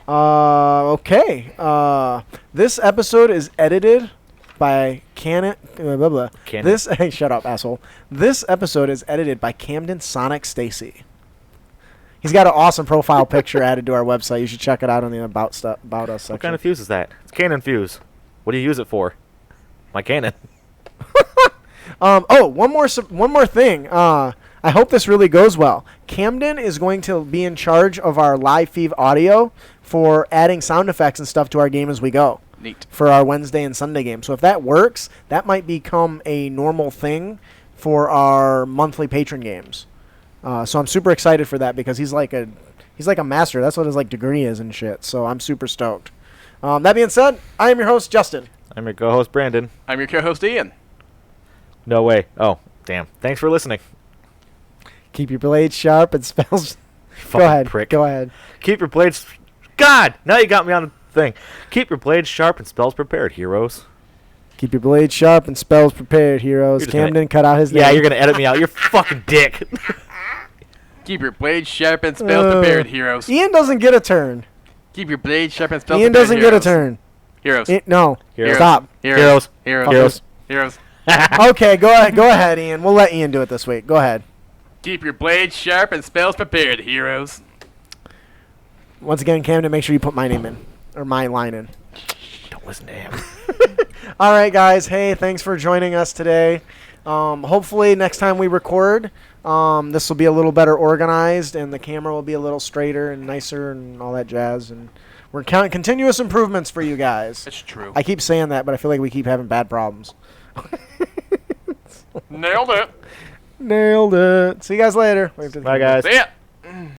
Okay. This episode is edited by Canon. Blah, blah. Canon. This hey, shut up, asshole. This episode is edited by Camden Sonic Stacy. He's got an awesome profile picture added to our website. You should check it out on the about us section. What kind of fuse is that? It's Canon fuse. What do you use it for? My Canon. One more thing. I hope this really goes well. Camden is going to be in charge of our live feed audio for adding sound effects and stuff to our game as we go. Neat. For our Wednesday and Sunday game. So if that works, that might become a normal thing for our monthly patron games. So I'm super excited for that because he's like a master. That's what his degree is and shit. So I'm super stoked. That being said, I am your host, Justin. I'm your co-host, Brandon. I'm your co-host, Ian. No way. Oh, damn. Thanks for listening. Keep your blades sharp and spells. Go Fucking ahead. prick. Go ahead. Keep your blades... God! Now you got me on the thing. Keep your blades sharp and spells prepared, heroes. Keep your blades sharp and spells prepared, heroes. You're just Camden gonna- cut out his name. Yeah, you're going to edit me out. You're fucking dick. Keep your blades sharp and spells prepared, heroes. Ian doesn't get a turn. Keep your blades sharp and spells Ian prepared, doesn't heroes. get a turn. Heroes. No. Heroes. Stop. Heroes. Heroes. Heroes. Heroes. Heroes. Okay, go ahead, Ian. We'll let Ian do it this week. Go ahead. Keep your blades sharp and spells prepared, heroes. Once again, Camden, make sure you put my name in. Or my line in. Don't listen to him. All right, guys. Hey, thanks for joining us today. Hopefully, next time we record, this will be a little better organized, and the camera will be a little straighter and nicer and all that jazz. And we're counting continuous improvements for you guys. It's true. I keep saying that, but I feel like we keep having bad problems. Nailed it. Nailed it. See you guys later. Wave to the Bye, camera. guys. See ya.